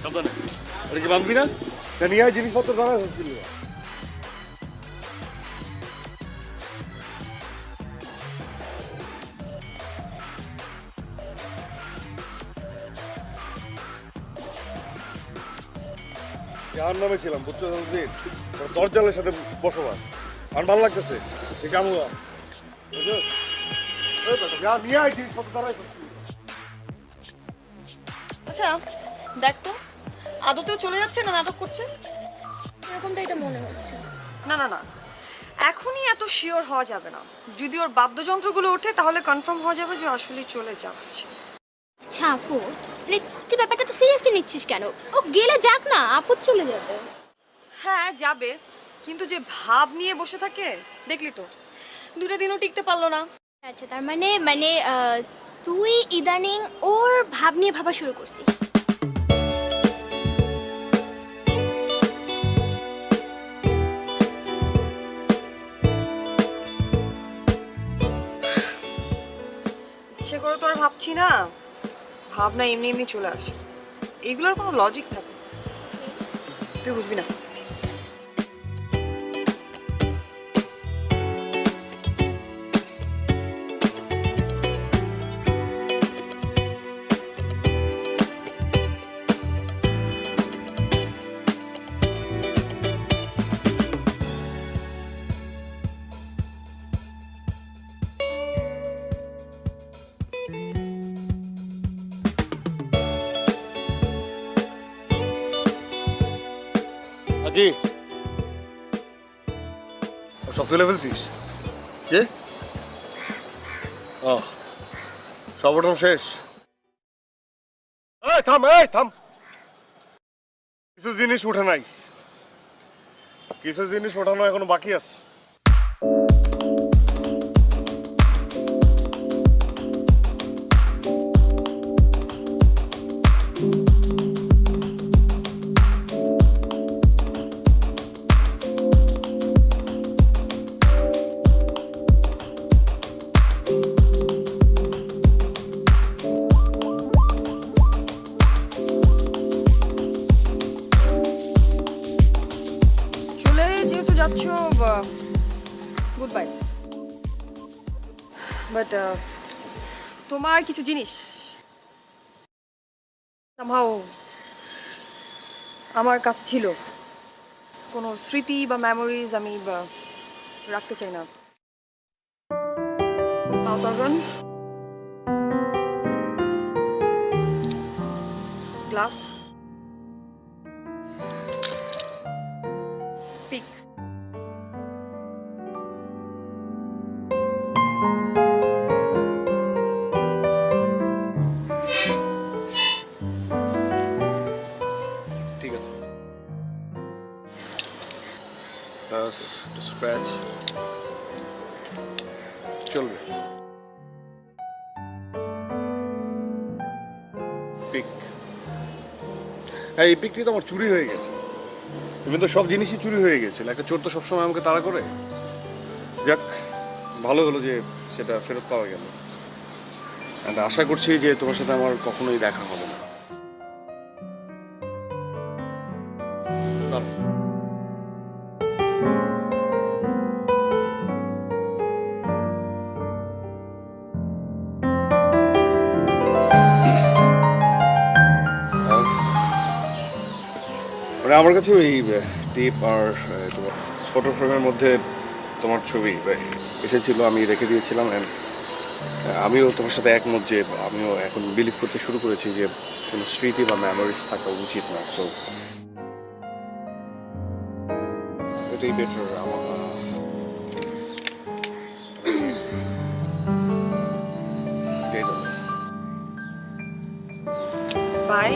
সাবধানে ওটা কি বাঁধবি না নিয়ে আয় জিনিসপত্র ধরা হচ্ছিল যার নামে ছিলাম বুঝছো দরজালের সাথে বসবাস আর ভালো লাগতেছে ঠিক আমি নিয়ে আয় জিনিসপত্র ধরাই আচ্ছা দেখ তো আদতেও চলে যাচ্ছে না নাটক করছে এরকমটাই তো মনে হচ্ছে। না না না এখনই এত শিওর হওয়া যাবে না যদি ওর বাদ্যযন্ত্রগুলো ওঠে তাহলে কনফার্ম হওয়া যাবে যে আসলে চলে যাচ্ছে আচ্ছা আপু মানে তুই ব্যাপারটা তো সিরিয়াসলি নিচ্ছিস কেন? ও গেলে যাক না, আপু চলে যাবে। হ্যাঁ যাবে কিন্তু যে ভাব নিয়ে বসে থাকে দেখলি তো দুটো দিনও টিকতে পারলো না আচ্ছা তার মানে মানে তুই ইদানিং ওর ভাব নিয়ে ভাবা শুরু করছিস। ইচ্ছে করে তো আর ভাবছি না ভাবনা এমনি এমনি চলে আসে এগুলোর কোনো লজিক থাকে তুই বুঝবি না আজি সব তুলে ফেলছিস কে ও সব ওঠম শেষ এই থাম কিছু জিনিস উঠে নাই কিছু জিনিস ওঠানো এখনো বাকি আছে যেহেতু যাচ্ছ গুড বাই বাট তোমার কিছু জিনিস somehow আমার কাছে ছিল কোনো স্মৃতি বা মেমোরিজ আমি রাখতে চাই না তখন গ্লাস পিক ঠিক আছে প্লাস স্ক্র্যাচ চলবে পিক এই পিকটি তো আমার চুরি হয়ে গেছে তুমি তো সব জিনিসই চুরি হয়ে গেছিল একটা চোর তো সবসময় আমাকে তাড়া করে যাক ভালো হলো যে সেটা ফেরত পাওয়া গেল আর আশা করছি যে তোমার সাথে আমার কখনোই দেখা হবে না মানে আমার কাছে ওই টিপ আর তোমার ফটো ফ্রেমের মধ্যে তোমার ছবি এসেছিল আমি রেখে দিয়েছিলাম আমিও তোমার সাথে একমত যে আমিও এখন বিলিভ করতে শুরু করেছি যে কোনো স্মৃতি বা মেমোরিজ থাকা উচিত না সো এটাই বেটার আমার বাই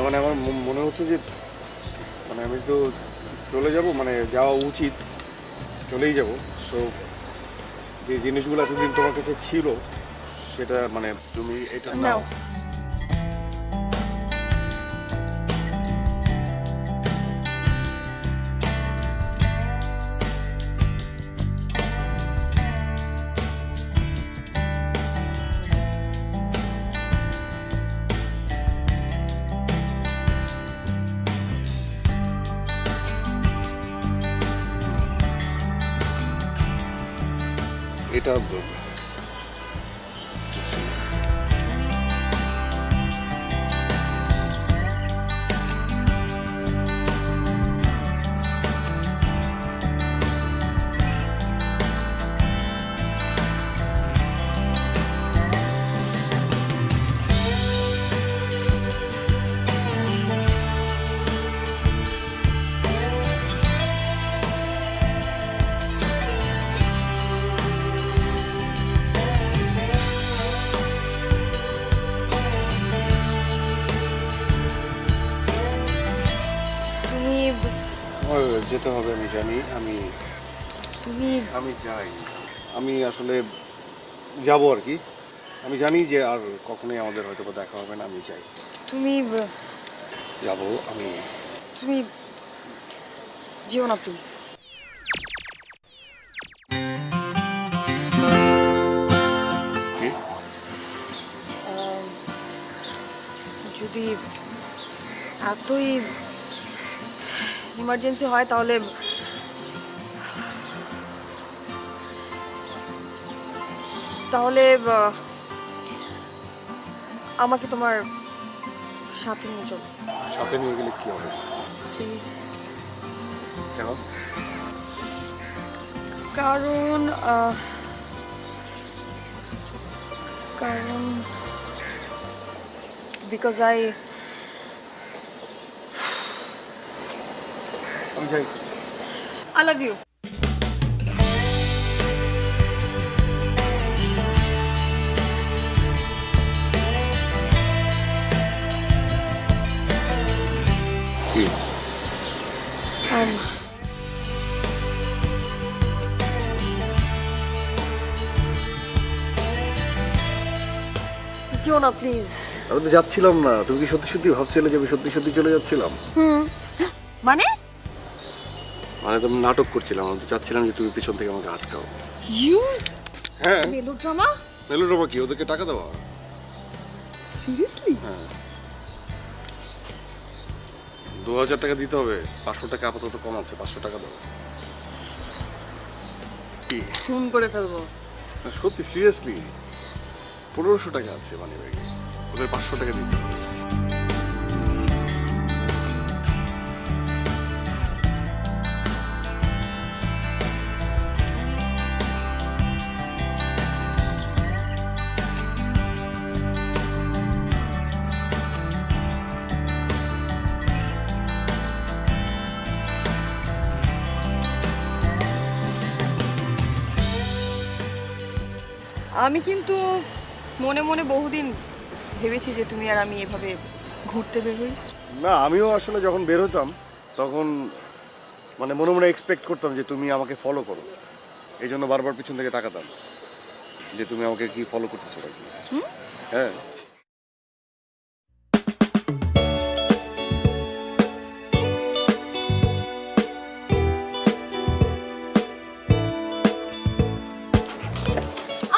মানে আমার মনে হচ্ছে যে মানে আমি তো চলে যাব, মানে যাওয়া উচিত, চলেই যাব। সো যে জিনিসগুলো এতদিন তোমার কাছে ছিল সেটা মানে তুমি এটা নাও। নাও। এটা তুমি আমার যেতে হবে, আমি জানি। তুমি আমি যাই, আমি আসলে যাব আর কি। আমি জানি যে আর কখনোই আমাদের হয়তো বা দেখা হবে না, আমি যাই, তুমি যাব আমি। তুমি যেও না প্লিজ। কি? যদি এতই ইমার্জেন্সি হয় তাহলে তাহলে আমাকে তোমার সাথে নিয়ে চলো সাথে নিয়ে গেলে কি হবে? প্লিজ। কেন? কারণ কারণ বিকজ আমি যাই। I love you. কি? যেও না প্লিজ। আমি তো যাচ্ছিলাম না। তুমি কি সত্যি সত্যি ভাবছিলে যে আমি সত্যি সত্যি চলে যাচ্ছিলাম? মানে মানে তুমি নাটক করছিলাম। আমি তো চাচ্ছিলাম যে তুমি পিছন থেকে আমাকে আটকাও। ইউ হ্যাঁ, মেলোড্রামা? মেলোড্রামা কি? ওদেরকে টাকা দেওয়া? সিরিয়াসলি? হ্যাঁ, 2000 টাকা দিতে হবে। 500 টাকা আপাতত কম আছে, 500 টাকা দাও। কি? খুন করে ফেলবো। না, সত্যি সিরিয়াসলি 1500 টাকা আছে মানে ব্যাগে। ওদের 500 টাকা দিতে হবে। আমি কিন্তু মনে মনে বহুদিন ভেবেছি যে তুমি আর আমি এভাবে ঘুরতে বের হই। না, আমিও আসলে যখন বের হতাম তখন মানে মনে মনে এক্সপেক্ট করতাম যে তুমি আমাকে ফলো করো। এই জন্য বারবার পিছন থেকে তাকাতাম যে তুমি আমাকে কি ফলো করতেছো নাকি। হ্যাঁ,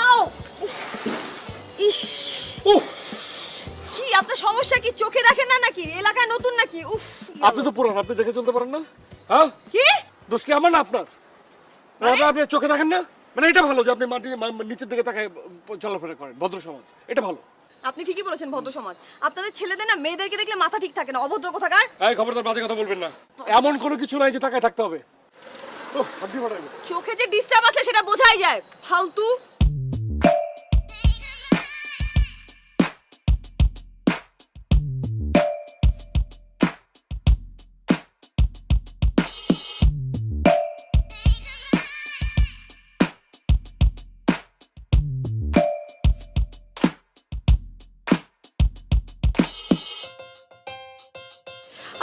আও ইস কি আপনার সমস্যা কি? চোখে দেখেন না নাকি? এলাকায় নতুন নাকি? উফ আপনি তো পুরান, আপনি দেখে চলতে পারেন না? হ্যাঁ, কি? দোষ কি আমার না আপনার? আপনি চোখে দেখেন না? মানে এটা ভালো যে আপনি মাটির নিচের দিকে তাকায় চলাফেরা করেন, ভদ্র সমাজ, এটা ভালো। আপনি ঠিকই বলেছেন, ভদ্র সমাজ। আপনাদের ছেলেদের না মেয়েদেরকে দেখলে মাথা ঠিক থাকে না, অভদ্র কোথাকার। এই খবরদার বাজে কথা বলবেন না। এমন কোনো কিছু নাই যে তাকায় থাকতে হবে। ও আপনি বাড়াইবেন। চোখে যে ডিস্টার্ব আছে সেটা বোঝাই যায়। ফালতু।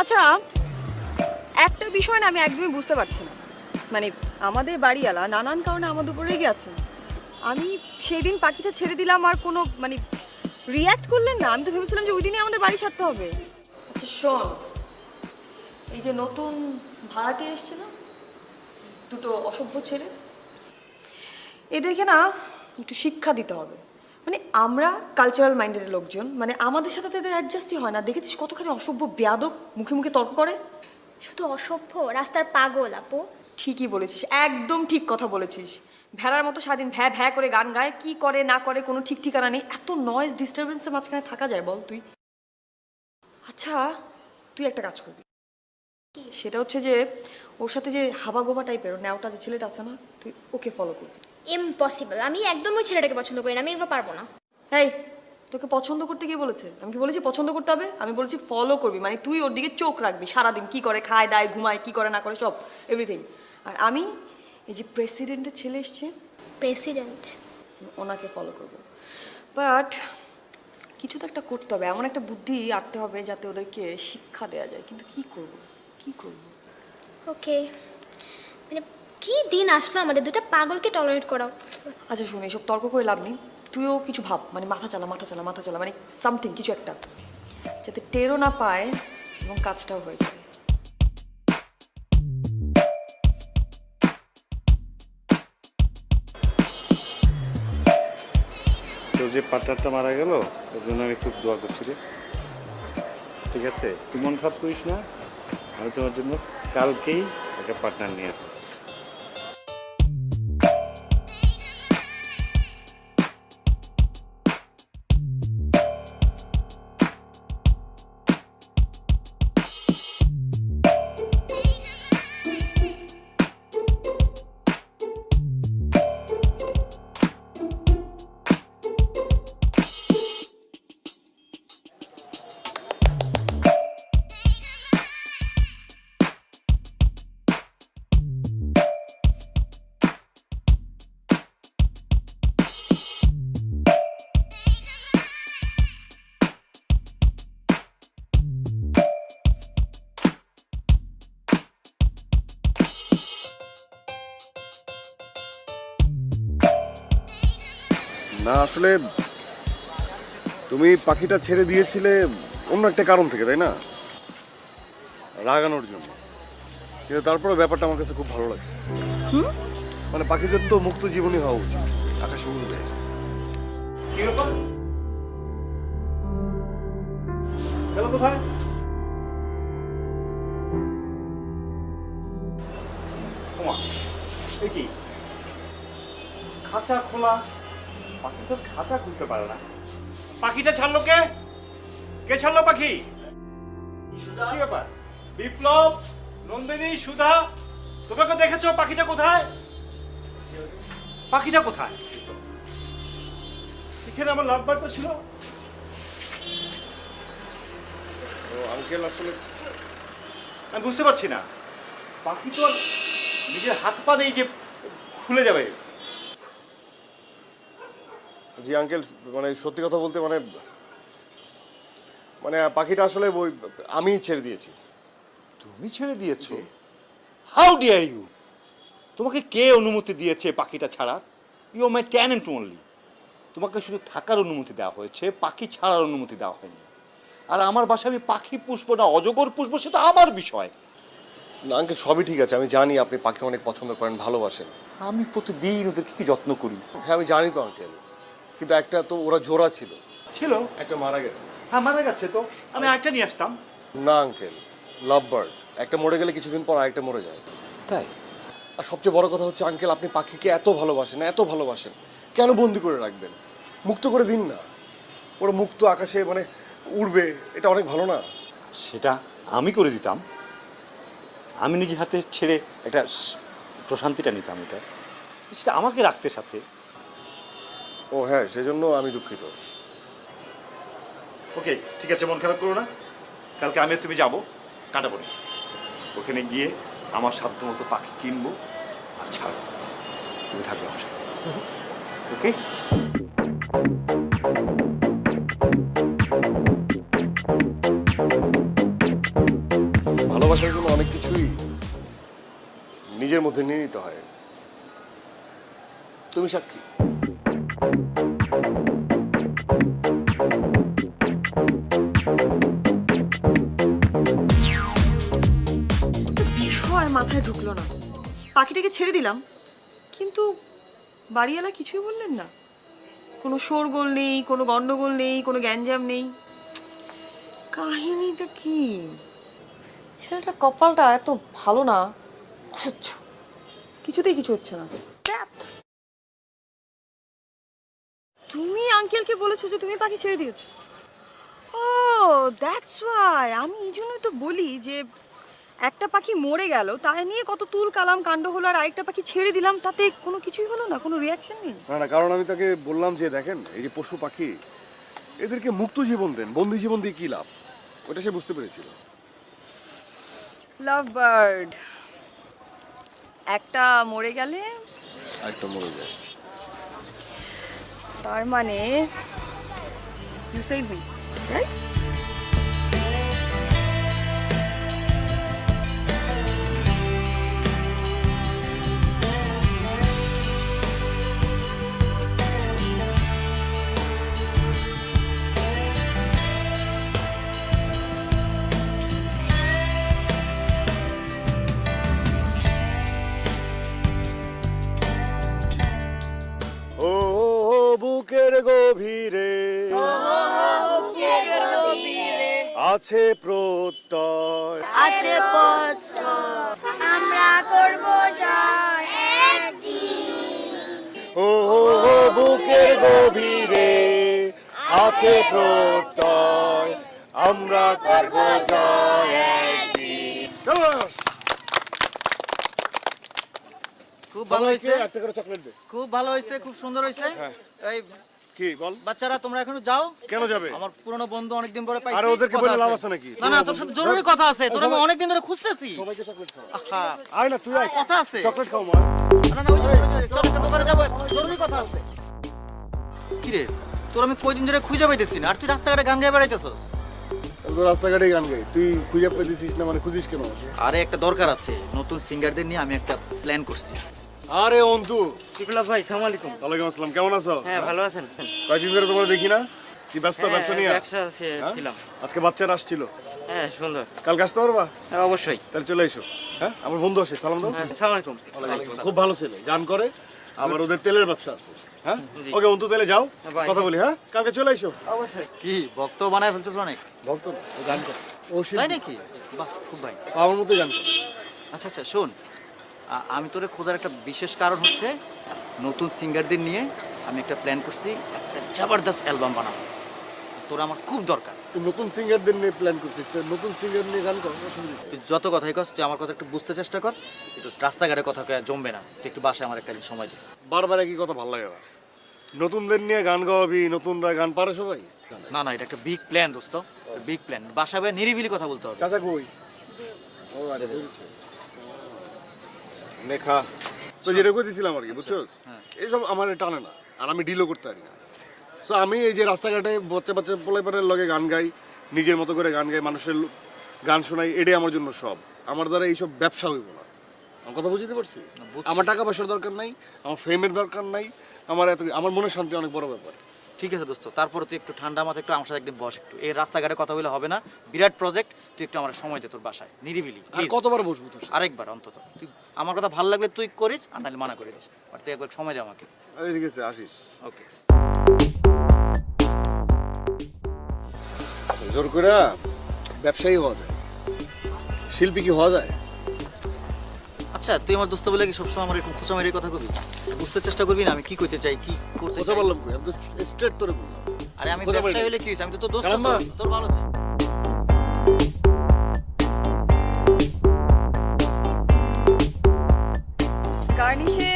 আচ্ছা, একটা বিষয় না আমি একদমই বুঝতে পারছি না, মানে আমাদের বাড়িওয়ালা নানান কারণে আমাদের উপর রেগে আছেন। আমি সেই দিন পাখিটা ছেড়ে দিলাম আর কোনো মানে রিয়্যাক্ট করলেন না। আমি তো ভেবেছিলাম যে ওই দিনই আমাদের বাড়ি ছাড়তে হবে। আচ্ছা শোন, এই যে নতুন ভাড়াটে এসছে না, দুটো অসভ্য ছেলে, এদেরকে না একটু শিক্ষা দিতে হবে। মানে আমরা কালচারাল মাইন্ডের লোকজন, মানে আমাদের সাথে তো এদের অ্যাডজাস্টই হয় না। দেখেছিস কতখানি অসভ্য বেয়াদব, মুখে মুখে তর্ক করে। শুধু অসভ্য, রাস্তার পাগল আপু। ঠিকই বলেছিস, একদম ঠিক কথা বলেছিস। ভেড়ার মতো সারাদিন ভ্যা ভ্যা করে গান গায়, কি করে না করে কোনো ঠিক ঠিকানা নেই। এত নয়েজ ডিস্টারবেন্সের মাঝখানে থাকা যায় বল তুই? আচ্ছা তুই একটা কাজ করবি, সেটা হচ্ছে যে ওর সাথে যে হাবা গোবা টাইপের ন্যাওটা যে ছেলেটা আছে না, তুই ওকে ফলো করবি। ইম্পসিবল, আমি একদম ওই ছেলেটাকে পছন্দ করি না, আমি এগুলো পারবো না। এই তোকে পছন্দ করতে গিয়ে বলেছে? আমি কি বলেছি পছন্দ করতে হবে? আমি বলেছি ফলো করবি, মানে তুই ওর দিকে চোখ রাখবি সারাদিন, কি করে, খায় দায় ঘুমায়, কি করে না করে, সব এভরিথিং। আর আমি এই যে প্রেসিডেন্টের ছেলে এসছে, প্রেসিডেন্ট? ওনাকে ফলো করবো। বাট কিছু তো একটা করতে হবে, এমন একটা বুদ্ধি আনতে হবে যাতে ওদেরকে শিক্ষা দেওয়া যায়। কিন্তু কি করব, কি করব? ওকে, মানে কি দিন আসলো আমাদের, দুটো পাগলকে টলারেট করাও। আচ্ছা শুনে, এসব তর্ক করে লাভ নেই। তুইও কিছু ভাব, মানে মাথা চালা মাথা চালা মাথা চালা, মানে সামথিং কিছু একটা, যাতে টেরও না পায় এবং কাজটাও হয়ে যায়। তোর যে পার্টনারটা মারা গেল ওর জন্য আমি খুব দোয়া করছি রে। ঠিক আছে, তুই মন খারাপ করিস না, আমি তোমার জন্য কালকেই একটা পার্টনার নিয়ে আসবো। না আসলে তুমি পাখিটা ছেড়ে দিয়েছিলে অন্য একটা কারণ থেকে, তাই না? রাগানোর জন্য। কিন্তু তারপরে ব্যাপারটা আমার কাছে খুব ভালো লাগছে। মানে পাখিদের তো মুক্ত জীবনই হওয়া উচিত, আকাশে উড়বে। কি ব্যাপার? গেল কোথায়? ওমা, এ কি খাঁচা খোলা? পাখি তো খাঁচা খুলতে পারে না। পাখিটা ছাড়লো কে? কে ছাড়লো পাখি? কি ব্যাপার? বিপ্লব, নন্দিনী, সুধা, তোমাকে দেখেছো? পাখিটা কোথায়? পাখিটা কোথায়? এখানে আমার লাভবার তো ছিল। তো আঙ্কেল আসলে আমি বুঝতে পারছি না, পাখি তো আর নিজের হাত পা নেই যে খুলে যাবে। জি আঙ্কেল, মানে সত্যি কথা বলতে মানে মানে পাখিটা আসলে ওই আমি ছেড়ে দিয়েছি। তুমি ছেড়ে দিয়েছো? How dare you! তোমাকে কে অনুমতি দিয়েছে পাখিটা ছাড়ার? You my talent only. তোমাকে শুধু থাকার অনুমতি দেওয়া হয়েছে, পাখি ছাড়ার অনুমতি দেওয়া হয়নি। আর আমার বাসায় আমি পাখি পুষবো না অজগর পুষবো সেটা আমার বিষয়। না আঙ্কেল, সবই ঠিক আছে, আমি জানি আপনি পাখি অনেক পছন্দ করেন, ভালোবাসেন। আমি প্রতিদিন ওদেরকে কি যত্ন করি। হ্যাঁ আমি জানি তো আঙ্কেল, কিন্তু একটা তো ওরা জোড়া ছিল, ছিল? একটা মারা গেছে। হ্যাঁ মারা গেছে তো, আমি একটা নিয়ে আসতাম। না আঙ্কেল, লাভ বার্ড একটা মরে গেলে কিছুদিন পর আরেকটা মরে যায়। তাই? আর সবচেয়ে বড় কথা হচ্ছে আঙ্কেল, আপনি পাখিকে এত ভালোবাসেন, এত ভালোবাসেন, কেন বন্দি করে রাখবেন? মুক্ত করে দিন না, ওরা মুক্ত আকাশে মানে উড়বে, এটা অনেক ভালো না? সেটা আমি করে দিতাম, আমি নিজে হাতে ছেড়ে একটা প্রশান্তিটা নিতাম। এটা সেটা আমাকে রাখতে সাথে। ও হ্যাঁ, সেজন্য আমি দুঃখিত। ওকে ঠিক আছে, মন খারাপ করো না। কালকে আমি আর তুমি যাবো কাটাবনি, ওখানে গিয়ে আমার সাধ্য মতো পাখি কিনবো আর ছাড়বো। তুমি থাকবে আমার সাথে, ওকে? নিজের মধ্যে নিয়ে নিতে হয়। তুমি সাক্ষী। বিষয় মাথায় ঢুকলো না। পাখিটাকে ছেড়ে দিলাম, কিন্তু বাড়িওয়ালা কিছুই বললেন না। কোনো শোরগোল নেই, কোনো গন্ডগোল নেই, কোনো গ্যাঞ্জাম নেই। কাহিনীটা কি? ছেলেটার কপালটা এত ভালো না, অসহ্য। কিছুতেই কিছু হচ্ছে না। ধ্যাৎ। তুমি আঙ্কেলকে বলেছো যে তুমি পাখি ছেড়ে দিয়েছো? ও দ্যাটস ওয়াই। আমি এই জন্যই তো বলি যে একটা পাখি মরে গেল, তাই নিয়ে কত তুল কালাম কাণ্ড হলো, আর আরেকটা পাখি ছেড়ে দিলাম, তাতে কোনো কিছুই হলো না, কোনো রিয়াকশন নেই। না না, কারণ আমি তাকে বললাম যে দেখেন এই যে পশু পাখি, এদেরকে মুক্ত জীবন দেন, বন্দি জীবন দিয়ে কি লাভ, ওটা সে বুঝতে পেরেছিল। লাভ বার্ড একটা মরে গেলে আরেকটা মরে যায়। তার মানে ইউ সেভ মি, রাইট? ও বুকের গভীরে আছে প্রত্যয়, আছে পথ আমরা করব জয় একদিন। ও বুকের গভীরে আছে প্রত্যয়, আমরা করব জয় একদিন। খুব ভালো হয়েছে, একটা করে চকলেট দে। খুব ভালো হয়েছে, খুব সুন্দর হয়েছে। এই কি বল? বাচ্চারা তোমরা এখনো যাও। কেন যাবে? আমার পুরনো বন্ধু অনেকদিন পরে পাইছি। আরে ওদেরকে কথা বলে লাভ আছে। আছে নাকি? না না, তোর সাথে জরুরি কথা আছে, তোর আমি অনেকদিন ধরে খুঁজতেছি। সবাইকে চকলেট খাও। আহা, আয় না তুই আয়, কথা আছে। চকলেট খাও মা। না না, ওই যে চল একটা দোকানে যাবো, জরুরি কথা আছে। কি রে, তোর আমি কয়দিন ধরে খুঁজে পাইতেছি না, আর তুই রাস্তাঘাটে গান গায়ে বেড়াইতেছস। তো রাস্তাঘাটে গান গাই, তুই খুঁজে পেয়েছিস না মানে খুঁজিস কেন আমাকে? আরে একটা দরকার আছে, নতুন সিঙ্গারদের নিয়ে আমি একটা প্ল্যান করছি। আরে অন্তু, বিপ্লব ভাই, সালাম আলাইকুম। ওয়ালাইকুম আসসালাম, কেমন আছো? হ্যাঁ, ভালো আছেন? কয়েকদিন ধরে তোমার দেখি না, কি ব্যস্ত হ্যাঁ, ব্যবসা নিয়ে? ব্যবসা হ্যাঁ? ছিলাম। আজকে বাচ্চারা আসছিল, হ্যাঁ, সুন্দর। কালকে আসতে পারবা? হ্যাঁ, অবশ্যই। তাহলে চলে এসো। হ্যাঁ, আমার বন্ধু আসে, সালাম দাও। হ্যাঁ, সালাম আলাইকুম। খুব ভালো ছেলে, গান করে, আবার ওদের তেলের ব্যবসা আছে। হ্যাঁ জি। ওকে অন্তু, তাহলে যাও, বাই। কথা বলি। হ্যাঁ, কালকে চলে এসো। অবশ্যই। কি বক্ত বানায় ফেলছিস অনেক, ভক্ত না, ও গান করে, ও তাই নাকি? বাহ, খুব ভাই। আমার মতো গান করে। আচ্ছা আচ্ছা, শোন, আমি তোরে খোঁজার একটা বিশেষ কারণ হচ্ছে নতুন সিঙ্গারদের নিয়ে আমি একটা প্ল্যান করছি, একটা জবরদস্ত অ্যালবাম বানাবো। তোর আমার খুব দরকার। তুই নতুন সিঙ্গারদের নিয়ে প্ল্যান করছিস, তো নতুন সিঙ্গার নিয়ে গান কর, অসুবিধা নেই। তুই যত কথাই কস, তুই আমার কথা একটু বুঝতে চেষ্টা কর। একটু রাস্তাঘাটে কথা কয়ে জমবে না, তুই একটু বাসায় আমার একটা দিন সময় দে। বারবার একই কথা ভালো লাগে না। নতুনদের নিয়ে গান গাওয়াবি, নতুনরা গান পারে সবাই। না না, এটা একটা বিগ প্ল্যান দোস্ত, বিগ প্ল্যান। বাসায় বয়ে নিরিবিলি কথা বলতে হবে। চাচা কই? ও আরে বুঝছি। লেখা তো যেটা কইতেছিলাম আর কি, বুঝছস? এইসব আমার টানে না, আর আমি ডিলও করতে পারি না। সো আমি এই যে রাস্তাঘাটে বাচ্চা বাচ্চা পোলাপানের লগে গান গাই, নিজের মতো করে গান গাই, মানুষের গান শোনাই, এটাই আমার জন্য সব। আমার দ্বারা এইসব ব্যবসা হইব না। আমার কথা বুঝতে পারছি? বুঝছি। আমার টাকা পয়সার দরকার নাই, আমার ফেমের দরকার নাই, আমার মনের শান্তি অনেক বড় ব্যাপার। ঠিক আছে দোস্ত, তারপরে তুই একটু ঠান্ডা মাথায় একটু আমার সাথে একদিন বস। একটু এই রাস্তাঘাটে কথা বলে হবে না, বিরাট প্রজেক্ট। তুই একটু আমার সময় দে তোর বাসায়, নিরিবিলি আর please। কতবার বসবো তোর সাথে? আরেকবার অন্তত। তুই আমার কথা ভালো লাগলে তুই করিস, আর নাহলে মানা করে দিস। আর তুই একবার সময় দে আমাকে। আরে ঠিক আছে, আসিস। ওকে। জোর করে ব্যবসায়ী হওয়া যায়, শিল্পী কি হওয়া যায়? আচ্ছা, তুই আমার দোস্ত বলে কি সবসময় আমার এরকম খোঁচা মেরে কথা কবি? বুঝতে চেষ্টা করবি না আমি কি করতে চাই, কি করতে কথা চাই। বললাম কই, আমি তো স্ট্রেট তোরে বললাম। আরে আমি খোঁচা ব্যবসায়ী মেরে- হলে কি হয়েছে, আমি তো তোর দোস্ত, কালাম্মা। তোর ভালো চাই। কার্নিশে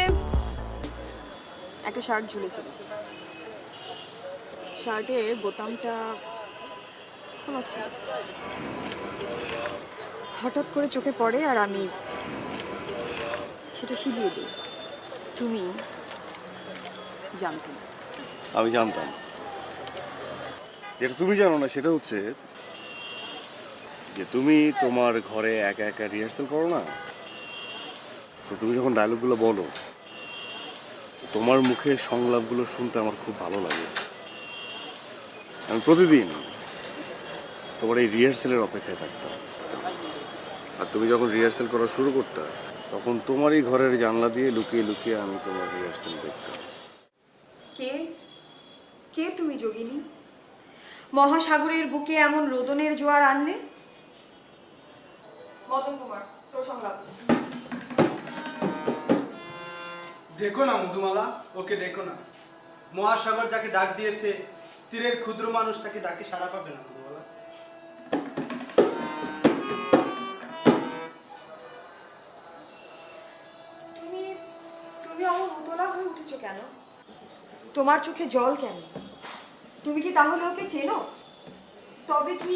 একটা শার্ট ঝুলেছিল, শার্টের বোতামটা খোলা ছিল। হঠাৎ করে চোখে পড়ে, আর আমি সেটা শিলিয়ে দিই। তুমি জানতে না। আমি জানতাম। যেটা তুমি জানো না সেটা হচ্ছে যে তুমি তোমার ঘরে একা একা রিহার্সাল করো না, তো তুমি যখন ডায়লগগুলো বলো, তোমার মুখে সংলাপগুলো শুনতে আমার খুব ভালো লাগে। আমি প্রতিদিন তোমার এই রিহার্সেলের অপেক্ষায় থাকতাম। আর তুমি যখন রিহার্সেল করা শুরু করতে, তখন তোমারই ঘরের জানলা দিয়ে লুকিয়ে লুকিয়ে আমি তোমার রিহার্সেল দেখতাম। কে কে তুমি যোগিনী? মহাসাগরের বুকে এমন রোদনের জোয়ার আনলে। মদন কুমার, তোর সংলাপ। ডেকো না মধুমালা, ওকে ডেকো না। মহাসাগর যাকে ডাক দিয়েছে, তীরের ক্ষুদ্র মানুষ তাকে ডাকে সাড়া পাবে না মধুমালা। তুমি তুমি অমন উতলা হয়ে উঠেছো কেন? তোমার চোখে জল কেন? তুমি কি তাহলে ওকে চেনো? তবে কি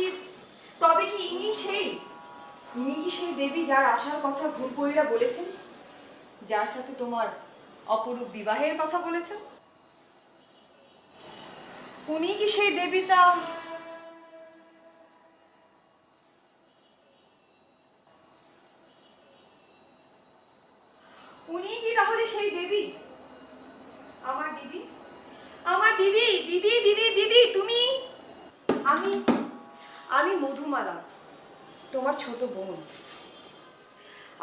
ইনি কি সেই দেবী যার আসার কথা ঘুরপড়িরা বলেছেন, যার সাথে তোমার অপরূপ বিবাহের কথা বলেছেন? উনি কি সেই দেবীটা? উনি কি তাহলে সেই দেবী? আমার দিদি, আমার দিদি, দিদি দিদি দিদি তুমি। আমি মধুমালা, তোমার ছোট বোন।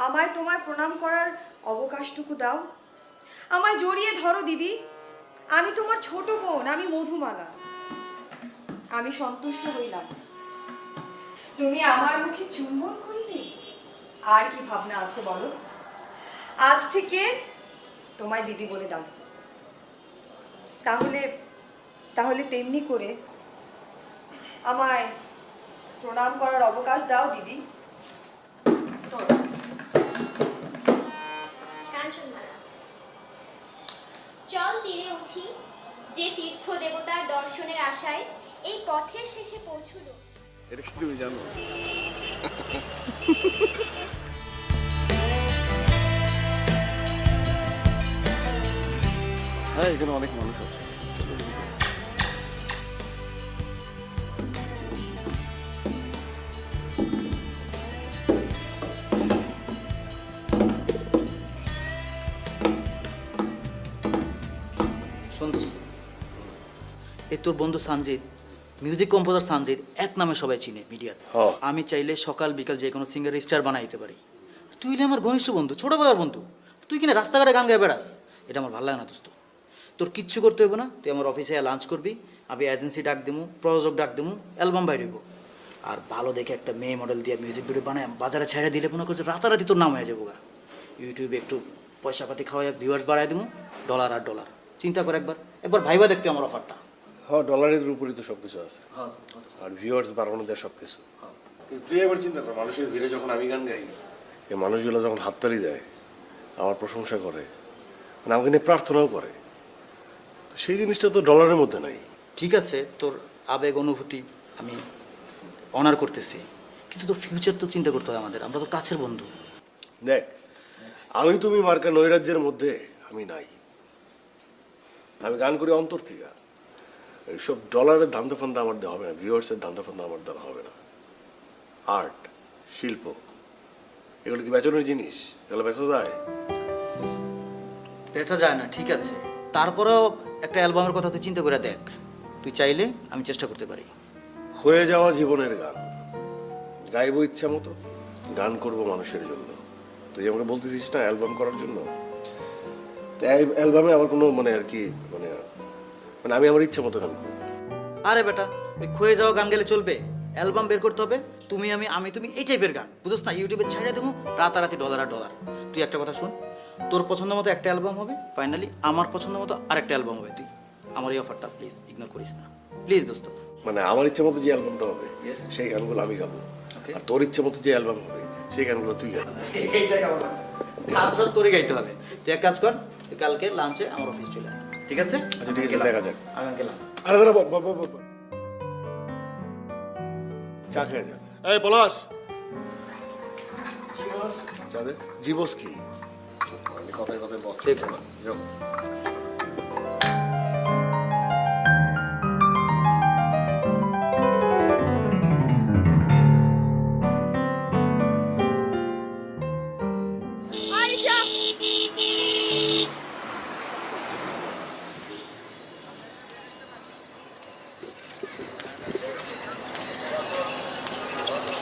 আমায় তোমায় প্রণাম করার অবকাশটুকু দাও। আমায় জড়িয়ে ধরো দিদি। আমি তোমার ছোট বোন, আমি মধুমালা। আমি সন্তুষ্ট হইলাম। তুমি আমার মুখে চুম্বন করিলে আর কি ভাবনা আছে বলো? আজ থেকে তোমায় দিদি বলে ডাকবো। তাহলে তেমনি করে আমায় প্রণাম করার অবকাশ দাও দিদি। কাঞ্চনমালা। চল তীরে উঠি, যে তীর্থ দেবতার দর্শনের আশায় এই পথের শেষে পৌঁছলো। এটা কি তুমি জানো? হ্যাঁ, এখানে অনেক মানুষ আছে। শোন দোস্ত, এই তোর বন্ধু সানজিৎ, মিউজিক কম্পোজার সানজিৎ এক নামে সবাই চিনে মিডিয়াতে। হ্যাঁ। আমি চাইলে সকাল বিকাল যে কোনো সিঙ্গার স্টার বানাই দিতে পারি। তুই হলে আমার ঘনিষ্ঠ বন্ধু, ছোটবেলার বন্ধু। তুই কিনা রাস্তাঘাটে গান গায়ে বেড়াস, এটা আমার ভালো লাগে না দোস্ত। তোর কিচ্ছু করতে হবে না, তুই আমার অফিসে লাঞ্চ করবি, আমি এজেন্সি ডাক দেবো, প্রযোজক ডাক দেবো, অ্যালবাম বাইর হইব। আর ভালো দেখে একটা মেয়ে মডেল দিয়ে মিউজিক ভিডিও বানায় বাজারে ছেড়ে দিলে মনে করছে রাতারাতি তোর নাম হয়ে যাবো গা। ইউটিউবে একটু পয়সা পাতি খাওয়াই ভিউয়ার্স বাড়াই দেবো, ডলার আর ডলার। চিন্তা করে একবার ভাইবা দেখতে আমার অফারটা। হ্যাঁ, ডলারের উপরই তো সবকিছু আছে। আর ভিউয়ার্স বাড়ানো দেয় সবকিছু। কিন্তু তুই এবার চিন্তা কর, মানুষের ভিড়ে যখন আমি গান গাই, এই মানুষগুলো যখন হাততালি দেয়, আমার প্রশংসা করে, মানে আমাকে নিয়ে প্রার্থনাও করে, তো সেই জিনিসটা তো ডলারের মধ্যে নাই। ঠিক আছে, তোর আবেগ অনুভূতি আমি অনার করতেছি, কিন্তু তোর ফিউচার তো চিন্তা করতে হবে আমাদের। আমরা তো কাছের বন্ধু। দেখ, আমি তুমি মার্কা নৈরাজ্যের মধ্যে আমি নাই। আমি গান করি অন্তর থেকে। এইসব ডলারের ধান্দা ফান্দা আমার দেওয়া হবে না, ভিউয়ার্সের ধান্দা ফান্দা আমার দ্বারা হবে না। আর্ট, শিল্প, এগুলো কি বেচনের জিনিস? এগুলো বেচা যায়? বেচা যায় না, ঠিক আছে। তারপরেও একটা অ্যালবামের কথা তুই চিন্তা করে দেখ। তুই চাইলে আমি চেষ্টা করতে পারি। হয়ে যাওয়া জীবনের গান গাইবো ইচ্ছা মতো, গান করব মানুষের জন্য। তুই আমাকে বলতেছিস না অ্যালবাম করার জন্য, তো অ্যালবামে আমার কোনো মানে আর কি মানে মানে আমি আমার ইচ্ছা মতো গান করবো। আরে বেটা, ওই ক্ষয়ে যাওয়া গান গেলে চলবে? অ্যালবাম বের করতে হবে, তুমি আমি তুমি এই টাইপের গান, বুঝছ না? ইউটিউবে ছেড়ে দেবো, রাতারাতি ডলার আর ডলার। তুই একটা কথা শুন, তোর পছন্দ মতো একটা অ্যালবাম হবে, ফাইনালি আমার পছন্দ মতো আরেকটা অ্যালবাম হবে। তুই আমার এই অফারটা প্লিজ ইগনোর করিস না, প্লিজ দোস্ত। মানে আমার ইচ্ছা মতো যে অ্যালবামটা হবে সেই গানগুলো আমি গাবো, আর তোর ইচ্ছা মতো যে অ্যালবাম হবে সেই গানগুলো তুই গাবি। এইটাই কেমন গান সব তোরই গাইতে হবে। তুই এক কাজ কর, তুই কালকে লাঞ্চে আমার অফিস চলে আয়, ঠিক আছে? আচ্ছা ঠিক আছে, দেখা যাক। আমি গেলাম। আরে দাঁড়া, চা খেয়ে যা। এই পলাশ, চা দে। জীবস কি কথায় কথায় বল। ঠিক আছে। যাও। আরে যা,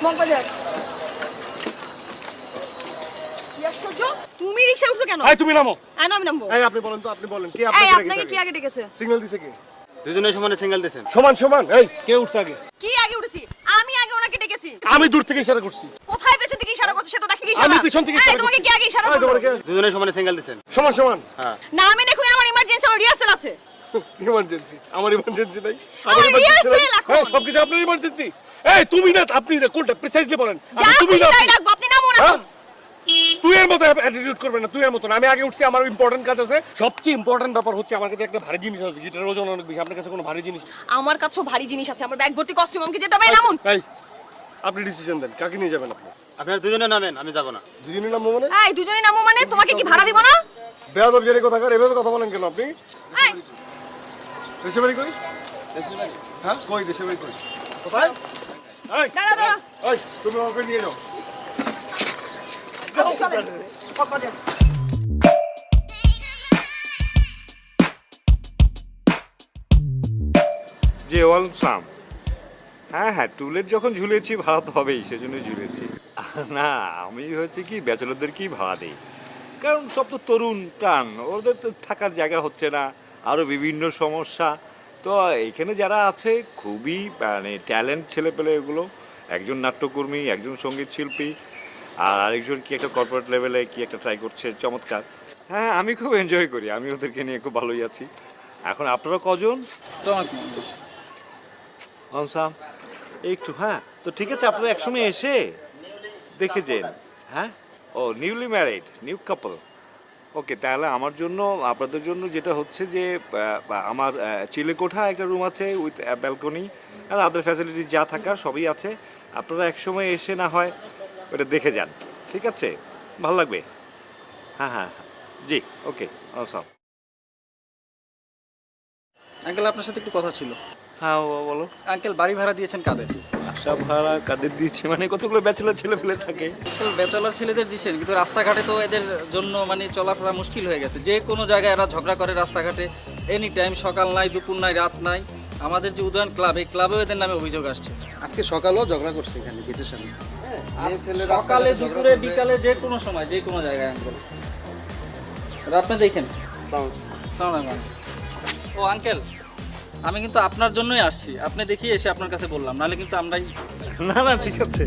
মগবাজার। কি আশ্চর্য? তুমি রিকশা উঠছো কেন? এই তুমি নামো। আমি নামবো। এই আপনি বলেন তো, আপনি বলেন কে এই আপনাকে আপনাকে কি আগে ডেকেছে? সিগন্যাল দিছে কে? দুজনের সমানে সিঙ্গেল দিয়েছেন। সমান সমান। এই কে উঠছে আগে? কি আগে উঠেছি? আমি আগে ওনাকে ডেকেছি। আমি দূর থেকে ইশারা করছি। কোথায় পেছন থেকে ইশারা করছো সে তো দেখে কি ইশারা? আমি পিছন থেকে ইশারা এই, তোমাকে করছি। কি আগে ইশারা এই, করলো? তোমার কে? দুজনের সমানে সিঙ্গেল দিয়েছেন। সমান সমান। না আমি দেখুন আমার ইমার্জেন্সি, আমার রিহার্সাল আছে। ইমার্জেন্সি? আমার ইমার্জেন্সি নাই। আমার emergency নাই। rehearsal এখন। হ্যাঁ, সবকিছু আপনার ইমার্জেন্সি। এই তুমি না আপনি না, কোনটা প্রিসাইজলি বলেন। যা তুমি খুশি না তাই আপনি। ডাকবো, আপনি নামুন হ্যাঁ? এখন। তুই এর মতো অ্যাটিটিউড করবে না, তুই এর মতো না। আমি আগে উঠছি, আমার ইম্পর্টেন্ট কাজ আছে। সবচেয়ে ইম্পর্টেন্ট ব্যাপার হচ্ছে আমার কাছে একটা ভারী জিনিস আছে, গিটারের ওজন অনেক বেশি। আপনার কাছে কোনো ভারী জিনিস? আমার কাছেও ভারী জিনিস আছে, আমার ব্যাগ ভর্তি কস্টিউম, আমাকে যেতে হবে। এই নামুন। এই আপনি ডিসিশন দেন, কাকে নিয়ে যাবেন আপনি? আপনারা দুজনে নামেন, আমি যাব না। দুজনের নাম মানে? এই দুজনেই নামো মানে তোমাকে কি ভাড়া দিব না? বেয়াদব জেনে কথা কার, এভাবে কথা বলেন কেন আপনি? এই দেশে বাড়ি কই? হ্যাঁ কই দেশে বাড়ি কই? কোথায়? এই দাঁড়া দাঁড়া। এই তুমি আমাকে নিয়ে যাও। চলেন মগবাজার। যে ওয়ালসাম। হ্যাঁ হ্যাঁ, টুলেট যখন ঝুলেছি ভাড়া তো হবেই, সেজন্য ঝুলেছি। না, আমি হচ্ছে কি ব্যাচেলরদেরকেই ভাড়া দিই, কারণ সব তো তরুণ প্রাণ, ওদের তো থাকার জায়গা হচ্ছে না, আরও বিভিন্ন সমস্যা। তো এখানে যারা আছে খুবই মানে ট্যালেন্ট ছেলেপেলে এগুলো। একজন নাট্যকর্মী, একজন সঙ্গীত শিল্পী, আর আরেকজন কি একটা কর্পোরেট লেভেলে কি একটা ট্রাই করছে, চমৎকার। হ্যাঁ, আমি খুব এনজয় করি, আমি ওদেরকে নিয়ে খুব ভালোই আছি। এখন আপনারা কজন? আমসাম একটু। হ্যাঁ তো ঠিক আছে, আপনারা একসময় এসে দেখে যেন। হ্যাঁ, ও নিউলি ম্যারিড, নিউ কাপল। ওকে, তাহলে আমার জন্য, আপনাদের জন্য যেটা হচ্ছে যে আমার চিলেকোঠা একটা রুম আছে উইথ ব্যালকনি, আর আদার ফ্যাসিলিটিস যা থাকার সবই আছে। আপনারা একসময় এসে না হয় ওটা দেখে যান, ঠিক আছে? ভালো লাগবে। হ্যাঁ হ্যাঁ জি, ওকে আমসাম। আঙ্কেল আপনার সাথে একটু কথা ছিল। হ্যাঁ বলো। আঙ্কেল বাড়ি ভাড়া দিয়েছেন কাদের? আশা ভাড়া কাদের দিচ্ছে মানে? কতগুলো ব্যাচেলার ছেলে ফেলে থাকে। ব্যাচেলার ছেলেদের দিচ্ছেন, কিন্তু রাস্তাঘাটে তো এদের জন্য মানে চলাফেরা মুশকিল হয়ে গেছে। যে কোনো জায়গায় এরা ঝগড়া করে রাস্তাঘাটে, এনি টাইম, সকাল নাই, দুপুর নাই, রাত নাই। আমাদের যে উদয়ন ক্লাব, এই ক্লাবেও এদের নামে অভিযোগ আসছে। আজকে সকালেও ঝগড়া করছে এখানে গেটের সামনে। সকালে, দুপুরে, বিকালে, যে কোনো সময়, যে কোনো জায়গায় আঙ্কেল। আপনি দেখেন। ও আঙ্কেল, আমি কিন্তু আপনার জন্যই আসছি। আপনি দেখিয়ে এসে আপনার কাছে বললাম, নাহলে কিন্তু আমরাই। না না, ঠিক আছে।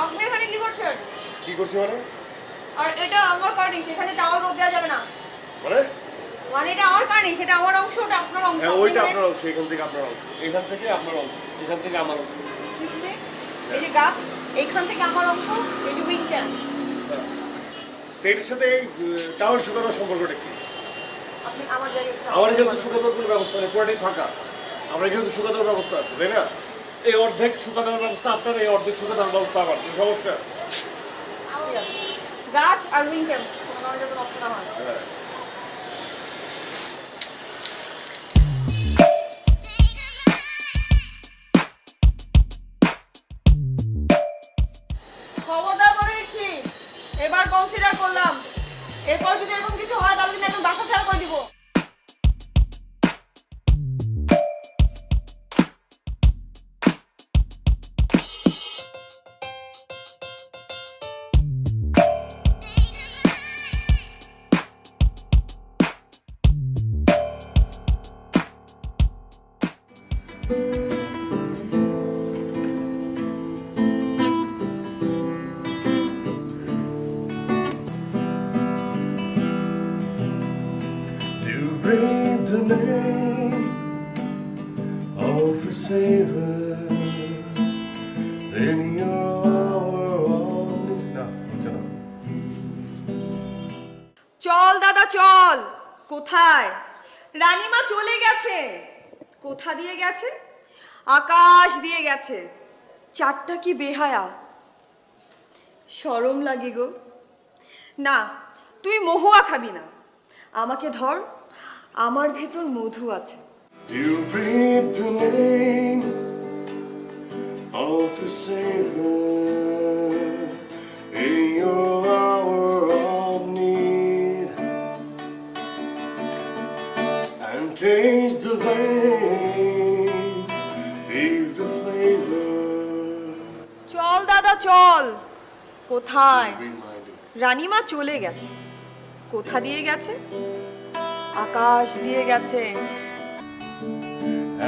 আপনি এখানে কি করছেন? কি করছি মানে? আর এটা আমার কার্ডই, সেখানে টাওয়াল রোদ দেওয়া যাবে না। মানে মানে এটা আমার কার্ডই, সেটা আমার অংশ, ওটা আপনার অংশ। হ্যাঁ, ওইটা আপনার অংশ, এখান থেকে আপনার অংশ, এখান থেকে আপনার অংশ, এখান থেকে আমার অংশ। এই যে গাছ, এইখান থেকে আমার অংশ, এই যে উইং চ্যান। তো এটার সাথে এই টাওয়ার শুকানোর সম্পর্কটা কি? আপনি আমার জায়গায় আমার এখানে তো শুকানোর কোনো ব্যবস্থা নেই, পুরোটাই ফাঁকা। আমরা এখানে তো শুকা দেওয়ার ব্যবস্থা আছে, তাই না? এই অর্ধেক শুকা দেওয়ার ব্যবস্থা আপনার, এই অর্ধেক শুকা দেওয়ার ব্যবস্থা আমার। কি সমস্যা? গাছ আর উইং চ্যান কোনো যাতে নষ্ট না হয়। হ্যাঁ। কনসিডার করলাম, এরপর যদি এরকম কিছু হয় তাহলে কিন্তু একদম বাসা ছাড়া করে দিব। Do you breathe the name of a savior in your hour of need? No, চলো। চল দাদা চল। কোথায়? রানীমা চলে গেছে। কোথা দিয়ে গেছে? আকাশ দিয়ে গেছে। চারটা কি বেহায়া, শরম লাগে গো। না, তুই মহুয়া খাবি না, আমাকে ধর, আমার ভেতর মধু আছে। Do you breathe the name of a savior in your hour of need? And taste the vein, leave the flavor. চল দাদা চল। কোথায়? Reminded. রানীমা চলে গেছে। কোথা দিয়ে গেছে? আকাশ দিয়ে গেছে।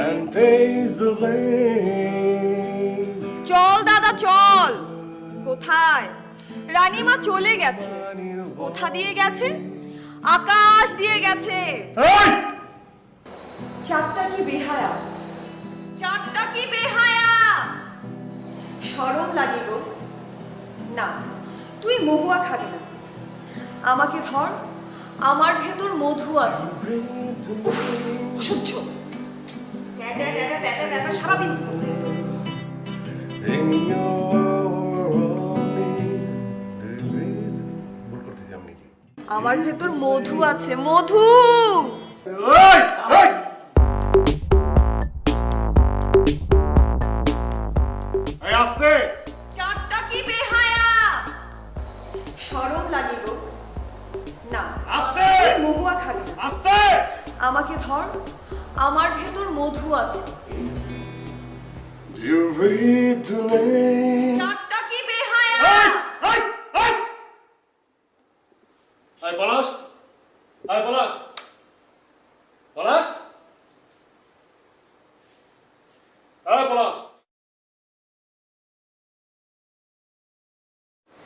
And taste the vein. চল দাদা চল। কোথায়? রানীমা চলে গেছে। কোথা দিয়ে গেছে? আকাশ দিয়ে গেছে। চারটা কি বেহায়া, চারটা কি বেহায়া, শরম লাগে গো। না, তুই মহুয়া খাবি না, আমাকে ধর, আমার ভেতর মধু আছে। উফ, অসহ্য। ব্যাটা, ব্যাটা, ব্যাটা, ব্যাটা, সারাদিন In your hour of need. Do you breathe? ভুল করতেছি আমি নাকি? আমার ভেতর মধু আছে, মধু। এই! এই! এই আস্তে! চারটা কি বেহায়া, শরম লাগে গো। না, আস্তে! তুই মহুয়া খাবি না, আস্তে! আমাকে ধর, আমার ভেতর মধু আছে। Do you breathe the name? চারটা কি বেহায়া। এই! এই! এই পলাশ! এই পলাশ! পলাশ! এই পলাশ!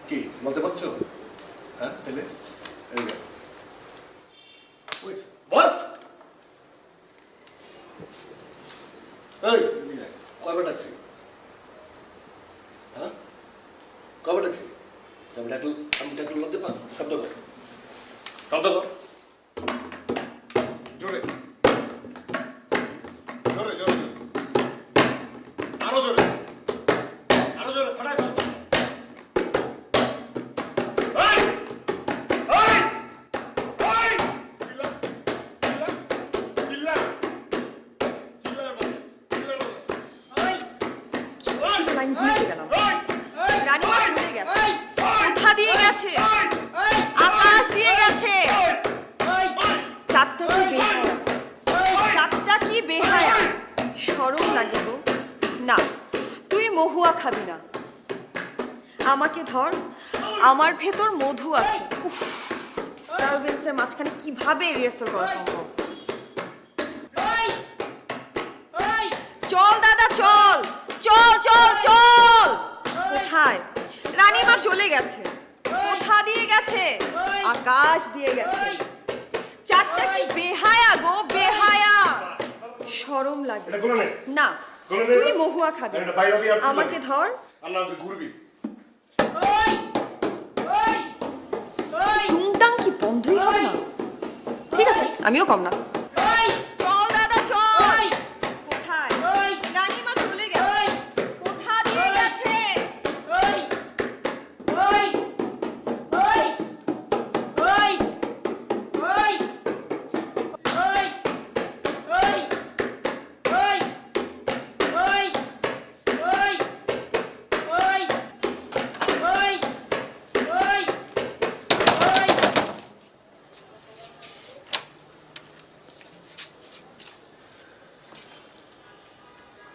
কি বলতে পারছো? হ্যাঁ তাহলে এই নে। ওই বল। এই কয়বার ডাকছি? হ্যাঁ কয়বার ডাকছি? আমি ডাকলে লজ্জা পাচ্ছি? শব্দ কর, শব্দ কর, জোরে জোরে জোরে জোরে, আরো জোরে, আরো জোরে, ফাটাই দাও। এই! এই! এই! চিল্লা! চিল্লা! চিল্লা! চিল্লার বলে, চিল্লার বলে। কি ছিল লাইন ভুলে গেলাম। রানীমা চলে গেছে। কোথা দিয়ে গেছে? আকাশ দিয়ে গেছে। চারটা কি বেহায়া, চারটা কি বেহায়া, শরম লাগে গো। না, তুই মহুয়া খাবি না, আমাকে ধর, আমার ভেতর মধু আছে। উফ, ডিস্টারবেন্সের মাঝখানে কিভাবে রিহার্সাল করা সম্ভব? চল দাদা চল, চল চল চল। কোথায়? রানীমা চলে গেছে। কোথা দিয়ে গেছে? আকাশ দিয়ে গেছে। চারটা কি বেহায়া গো, বেহায়া, শরম লাগে। এটা কোনে নে? না, কোনে নে? তুই মহুয়া খাবি এটা বাইরে দিয়ে আর তুই আমাকে যাবি। ধর। আল্লাহ আজকে ঘুরবি। টুংটাং কি বন্ধই হবে না? ঠিক আছে, আমিও কম না। চল দাদা চল। কোথায়? রানীমা চলে গেছে। কোথা দিয়ে গেছে?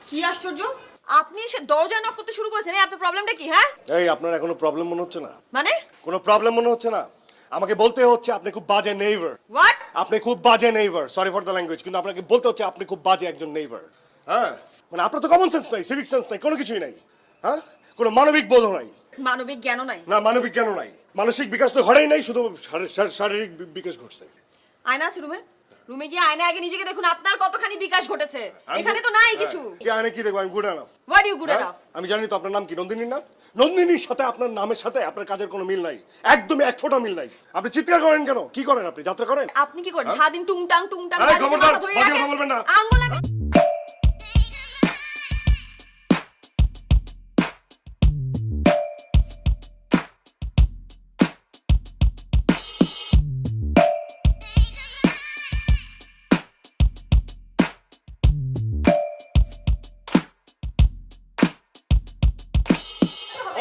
কি আশ্চর্য, আপনি এসে দরজা নক করতে শুরু করেছেন, এই আপনার প্রবলেমটা কি? হ্যাঁ এই আপনার এখনো প্রবলেম মনে হচ্ছে না? মানে কোনো প্রবলেম মনে হচ্ছে না? আমাকে বলতে হচ্ছে আপনি খুব বাজে নেইবার। হোয়াট? আপনি খুব বাজে neighbour, sorry for the language, কিন্তু আপনাকে বলতে হচ্ছে আপনি খুব বাজে একজন নেইবার। হ্যাঁ, মানে আপনার তো কমন সেন্স নাই, সিভিক সেন্স নাই, কোনো কিছুই নাই। হ্যাঁ, কোনো মানবিক বোধ নাই। মানবিক জ্ঞানও নাই? না, মানবিক জ্ঞান নাই, মানসিক বিকাশ তো ঘটেই নাই, শুধু শারীরিক বিকাশ ঘটছে। আয়না আছে রুমে? রুমে গিয়ে আয়না আগে নিজেকে দেখুন আপনার কতখানি বিকাশ ঘটেছে। এখানে তো নাই কিছু। কি আয়না কি দেখবো? আমি good enough. What you good enough? আমি জানি তো আপনার নাম কি, নন্দিনীর নাম। নন্দিনীর সাথে আপনার নামের সাথে আপনার কাজের কোনো মিল নাই, একদমই এক ফোঁটা মিল নাই। আপনি চিৎকার করেন কেন? কি করেন আপনি? যাত্রা করেন? আপনি কি করেন সারাদিন? টুংটাং টুংটাং এই, খবরদার, বাজে কথা বলবেন না। আঙ্গুল না।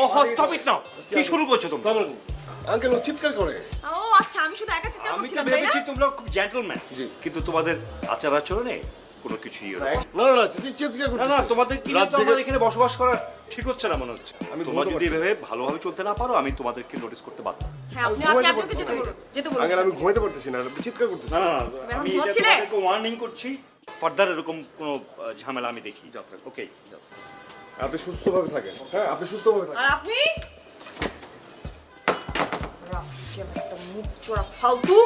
ওহ, স্টপ ইট নাও। কি শুরু করছো তোমরা? আঙ্কেল চিৎকার করে। ও আচ্ছা, আমি শুধু একা চিৎকার আমি তো করছিলাম তাই না? ভেবেছি তোমরা খুব জেন্টলম্যান, কিন্তু তোমাদের আচার আচরণে কোনো কিছুই না না, চিৎকার না করতেছে। না, তোমাদের কি রাত তো আমার জেগে- এখানে বসবাস করা ঠিক হচ্ছে না মনে হচ্ছে। আমি তোমরা ঘুমোতে যদি পারছি না। এভাবে ভালোভাবে চলতে না পারো, আমি তোমাদেরকে নোটিস করতে বাধ্য। হ্যাঁ, আপনি ঘুমাইতে আপনাকে পারছি যেতে না। বলুন, যেতে বলুন। আঙ্কেল আমি ঘুমাইতে পারতেছি না, আপনি চিৎকার করতেছেন। না না, এখন আমি এটা ঘুমাচ্ছিলে? তোমাদেরকে ওয়ার্নিং করছি, ফার্দার এরকম কোনো ঝামেলা আমি দেখি। ওকে, আপনি সুস্থভাবে থাকেন। হ্যাঁ, আপনি সুস্থভাবে থাকেন। আর আপনি রাস্কেল একটা মুখ চোরা ফালতু।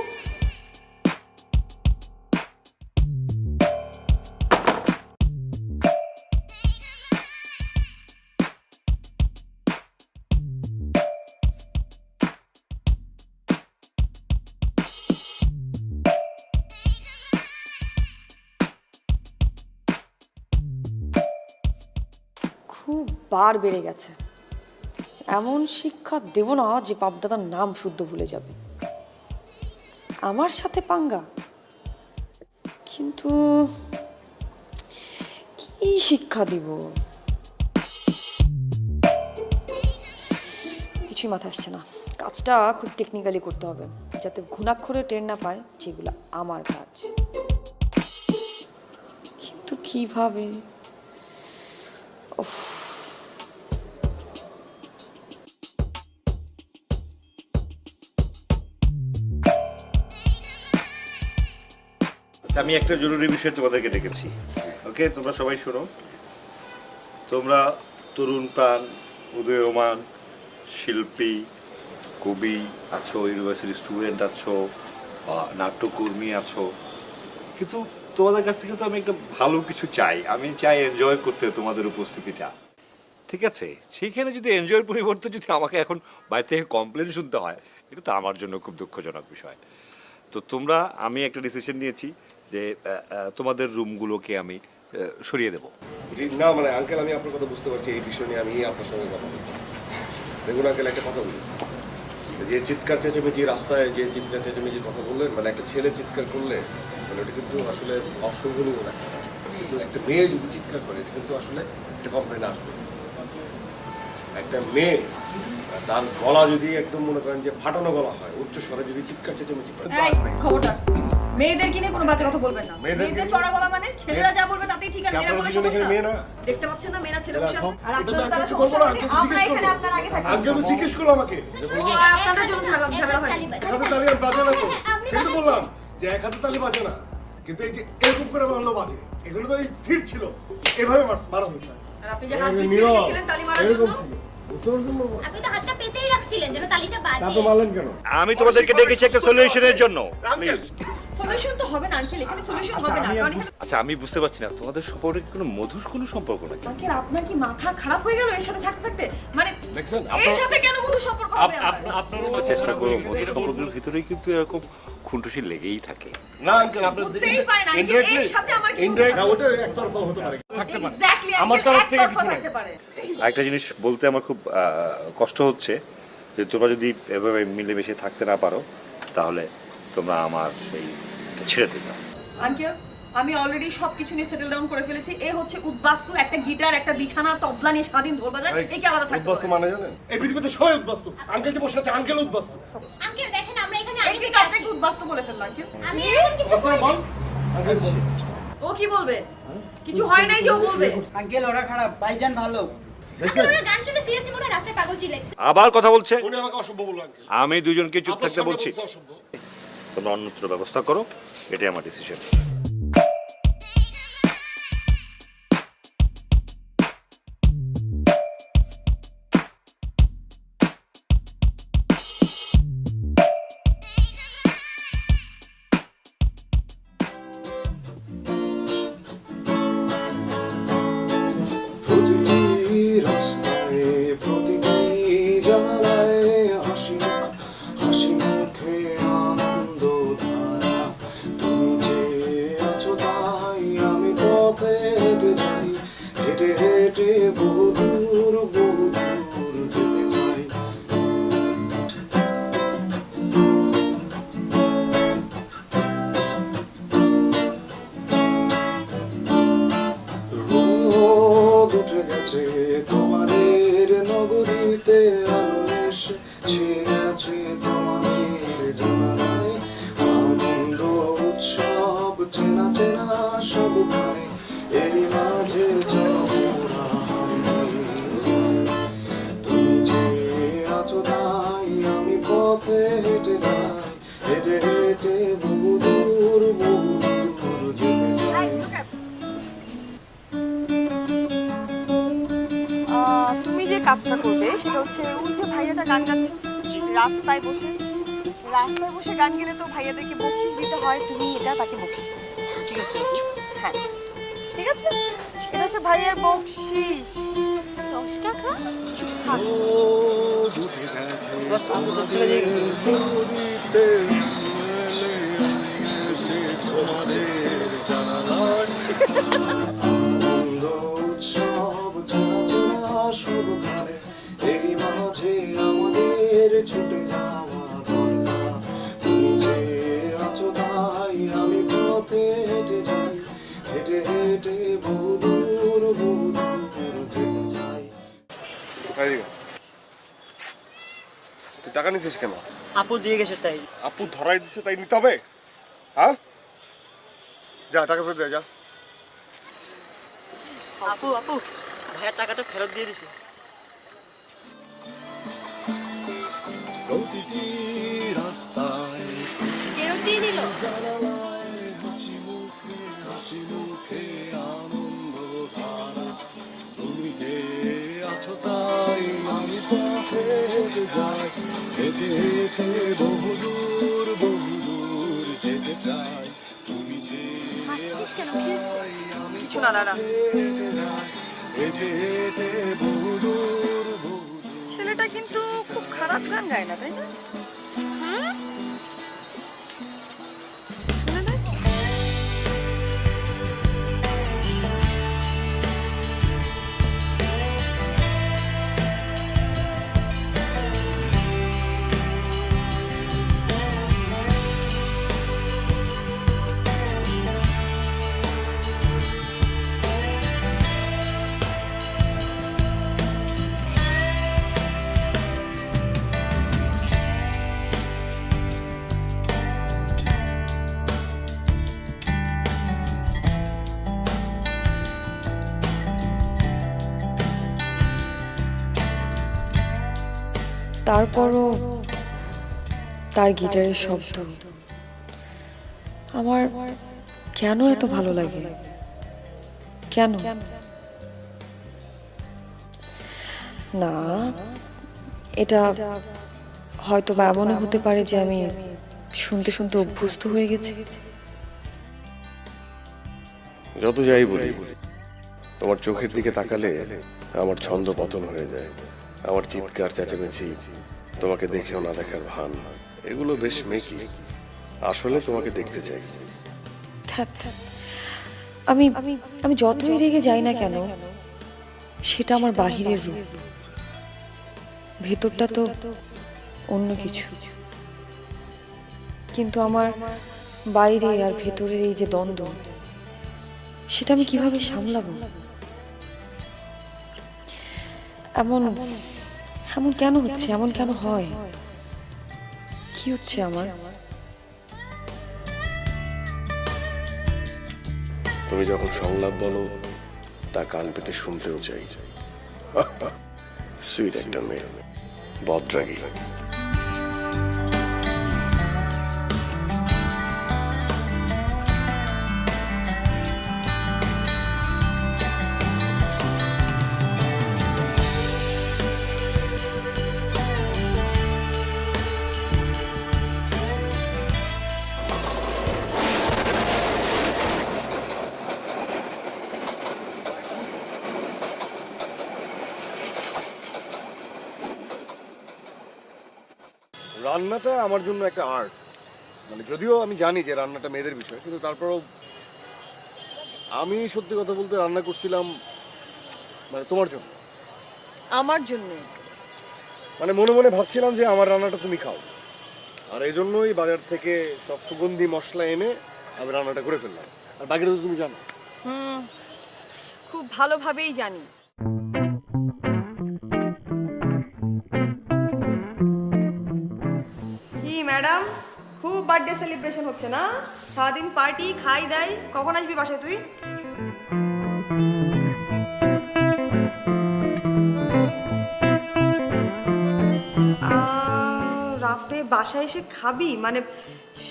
খুব বার বেড়ে গেছে। এমন শিক্ষা দেব না যে বাপদাদার নাম শুদ্ধ ভুলে যাবে। আমার সাথে পাঙ্গা, কিন্তু কি শিক্ষা দিব কিছুই মাথায় আসছে না। কাজটা খুব টেকনিক্যালি করতে হবে, যাতে ঘুণাক্ষরে টের না পায় যেগুলো আমার কাজ। কিন্তু কিভাবে? উফ, আমি একটা জরুরি বিষয় তোমাদেরকে ডেকেছি। ওকে, তোমরা সবাই শোনো। তোমরা তরুণ প্রাণ, উদীয়মান শিল্পী, কবি আছো, ইউনিভার্সিটি স্টুডেন্ট আছো, নাট্যকর্মী আছো, কিন্তু তোমাদের কাছ থেকে তো আমি একটা ভালো কিছু চাই। আমি চাই এনজয় করতে তোমাদের উপস্থিতিটা, ঠিক আছে? সেইখানে যদি এনজয়ের পরিবর্তে যদি আমাকে এখন বাইরে থেকে কমপ্লেন শুনতে হয়, এটা তো আমার জন্য খুব দুঃখজনক বিষয়। তো তোমরা, আমি একটা ডিসিশন নিয়েছি যে তোমাদের রুমগুলোকে আমি সরিয়ে দেবো। জি না, মানে আঙ্কেল আমি আপনার কথা বুঝতে পারছি, এই বিষয় নিয়ে আমি আপনার সঙ্গে কথা বলছি। দেখুন আঙ্কেল, একটা কথা বলি, যে চিৎকার চেঁচামেচি রাস্তায় যে চিৎকার চেঁচামেচির কথা বললেন, মানে একটা ছেলে চিৎকার করলে মানে ওটা কিন্তু আসলে অশোভনীয় না। কিন্তু একটা মেয়ে যদি চিৎকার করে, এটা কিন্তু আসলে একটা কমপ্লেন আসবে। একটা মেয়ে তার গলা যদি একদম মনে করেন যে ফাটানো গলা হয়, উচ্চ স্বরে যদি চিৎকার চেঁচামেচি করে, এই খবরদার, মেয়েদের কিনে কোনো বাজে কথা বলবেন না। মেয়েদের মেয়েদের কিনে- চড়া গলা মানে ছেলেরা যা বলবে তাতেই ঠিক আছে। আপনারা মেয়েরা বলে দুজনে এখানে সমস্যা। মেয়ে না? দেখতে পাচ্ছেন না মেয়েরা ছেলে বসে আছে? আর এটা আপনারা আমি তারা কিছু সমস্যা বলবো না, হলে আঙ্কেল আমরা জিজ্ঞেস এখানে করবো। আপনার আগে থাকি। আঙ্কেল তো জিজ্ঞেস করলো আমাকে যে ও, আর আপনাদের জন্য ঝামেলা হয়। এক হাতে তালি আর বাজে না তো, সেটা বললাম যে এক হাতে তালি বাজে না, কিন্তু এই যে এরকম করে মারলো বাজে, এগুলো তো স্থির ছিল, এভাবে মারা হয়েছে। আর আপনি যে হাত পিছিয়ে রেখেছিলেন তালি মারার জন্য, আপনি তো হাতটা পেতেই রাখছিলেন যেন তালিটা তা বাজে। তো মারলেন কেন? আমি তোমাদেরকে ডেকেছি একটা সলিউশনের জন্য। সলিউশন তো হবে না আঙ্কেল, এখানে সলিউশন হবে না। কারণ এখানে আচ্ছা, আমি বুঝতে পারছি না তোমাদের সম্পর্কে কোনো মধুর কোনো সম্পর্ক নাকি? আঙ্কেল আপনার কি মাথা খারাপ হয়ে গেল এর সাথে থাকতে থাকতে? মানে দেখছেন, এর সাথে কেন মধু সম্পর্ক হবে আমার? আমরা চেষ্টা করবো, মধুর সম্পর্কের ভিতরেই কিন্তু এরকম খুনটুসি লেগেই থাকে। না আঙ্কেল, আপনার হতেই পারে না আঙ্কেল, এর সাথে আমার কি ইনডাইরেক্ট না, ওটা একতরফা হতে পারে। এক্স্যাক্টলি আমার আমার তরফ তরফ থেকে থেকে কিছু নাই। থাকতে পারে। আরেকটা জিনিস বলতে আমার খুব কষ্ট হচ্ছে যে তোমরা যদি এভাবে মিলেমিশে থাকতে না পারো, তাহলে তোমরা আমার সেই ছেড়ে দিবে। আঙ্কেল আমি অলরেডি সবকিছু নিয়ে সেটেল ডাউন করে ফেলেছি। এ হচ্ছে উদ্বাস্তু, একটা গিটার, একটা বিছানা, তবলা নিয়ে স্বাধীন ঢোল বাজায়। এই কি আলাদা থাকতে উদ্বাস্তু পারে? মানে জানেন, এই পৃথিবীতে সবাই উদ্বাস্তু। আঙ্কেল যে বসে আছে, আঙ্কেল উদ্বাস্তু। আঙ্কেল দেখেন আমরা এখানে এই আগে কি থেকে আছি। আপনাকে উদ্বাস্তু বলে ফেললো আঙ্কেল? আমি এমন কিছু বল আঙ্কেল, ও কি বলবে? কিছু হয় নাই যে ও বলবে। আঙ্কেল ওরা খারাপ, ভাইজান ভালো। আচ্ছা ওরা গান শুনে সিরিয়াসলি মনে হয় রাস্তায় পাগল চিল্লাচ্ছে। আবার কথা বলছে। উনি আমাকে অসভ্য বললো আঙ্কেল। আমি দুজনকে চুপ থাকতে আপনার বলছি। সামনে বলছে অসভ্য। তোমরা অন্যত্র ব্যবস্থা করো, এটাই আমার ডিসিশন। প্রতিটি রাস্তায় প্রতিটি জানালায় হাসি হাসি মুখে আনন্দ ধারা তুমি যে আছো তাই আমি পথে হেঁটে যাই হেঁটে হেঁটে বহু দূর যেতে চাই রোদ উঠে গেছে তোমাদের নগরীতে আলো এসে ছেয়ে গেছে তোমাদের জানালায় আনন্দ উৎসব চেনা চেনা সবখানে এরই মাঝে জনমোরা তুমি যে আছো তাই আমি পথে হেঁটে যাই হেঁটে হেঁটে বহু দূর যেতে চাই। তুমি যে কাজটা করবে সেটা হচ্ছে ওই যে ভাইয়াটা গান গাচ্ছে রাস্তায় বসে গান গেলে তো ভাইয়াদেরকে বকশিশ দিতে হয়, তুমি এটা তাকে বকশিশ দেবে। ঠিক আছে। হ্যাঁ ঠিক আছে, এটা হচ্ছে ভাইয়ার বকশিশ। 10 টাকা? চুপ থাক। বাস আমি তো চলে যাই। আনন্দ উৎসব চেনা চেনা সবখানে এরই মাঝে আমাদের ছুটে যাওয়া দরকার তুমি যে আছো তাই আমি পথে হেঁটে যাই হেঁটে হেঁটে বহু দূর যেতে চাই। এদিকে। তুই টাকা নিছিস কেন? আপু দিয়ে গেছে তাই। আপু ধরাই দিছে তাই নিতে হবে? হ্যাঁ, যা টাকা ফেরত দে, যা। আপু ভাইয়ের টাকাটা ফেরত দিয়ে দিছে। প্রতিটি রাস্তায় ফেরত দিয়ে দিল। হাসি মুখে আনন্দ ধারা তুমি যে আছো তাই আমি পথে হেঁটে যাই হেঁটে হেঁটে বহু দূর যেতে চাই তুমি যে হাসছিস কেন? কি হয়েছে? কিছু না দাঁড়া। হেঁটে হেঁটে বহু দূর ছেলেটা কিন্তু খুব খারাপ গান গায় না, তাই না? হ্যাঁ? শুনে দেখ। তারপরও তার গিটারের শব্দ আমার কেন এত ভালো লাগে, কেন? না, এটা হয়তো বা এমনও হতে পারে যে আমি শুনতে শুনতে অভ্যস্ত হয়ে গেছি। যত যাই বলি, তোমার চোখের দিকে তাকালে আমার ছন্দ পতন হয়ে যায়। আমার চিৎকার চেঁচামেচি, তোমাকে দেখেও না দেখার ভান, এগুলো বেশ মেকি। আসলে তোমাকে দেখতে চাই। আমি আমি যতই রেগে যাই না কেন, সেটা আমার বাহিরের রূপ, ভেতরটা তো অন্য কিছু। কিন্তু আমার বাইরে আর ভেতরের এই যে দ্বন্দ্ব, সেটা আমি কিভাবে সামলাবো? এমন এমন কেন হচ্ছে, এমন কেন হয়, কি হচ্ছে আমার? তো তুমি যখন সংলাপ বলো তা কান পেতে শুনতেও চাই। সুইট একটা মেয়ে, বদরাগী। রান্নাটা আমার জন্য একটা আর্ট, মানে যদিও আমি জানি যে রান্নাটা মেয়েদের বিষয়, কিন্তু তারপরেও আমি সত্যি কথা বলতে রান্না করছিলাম মানে তোমার জন্য। আমার জন্য মানে মনে মনে ভাবছিলাম যে আমার রান্নাটা তুমি খাও, আর এই জন্যই বাজার থেকে সব সুগন্ধি মশলা এনে আমি রান্নাটা করে ফেললাম। আর বাকিটা তো তুমি জানো। খুব ভালোভাবেই জানি। কি ম্যাডাম, খুব বার্থডে সেলিব্রেশন হচ্ছে না? সারাদিন পার্টি, খাই দাই। কখন আসবি বাসায় তুই? রাতে বাসায় এসে খাবি মানে?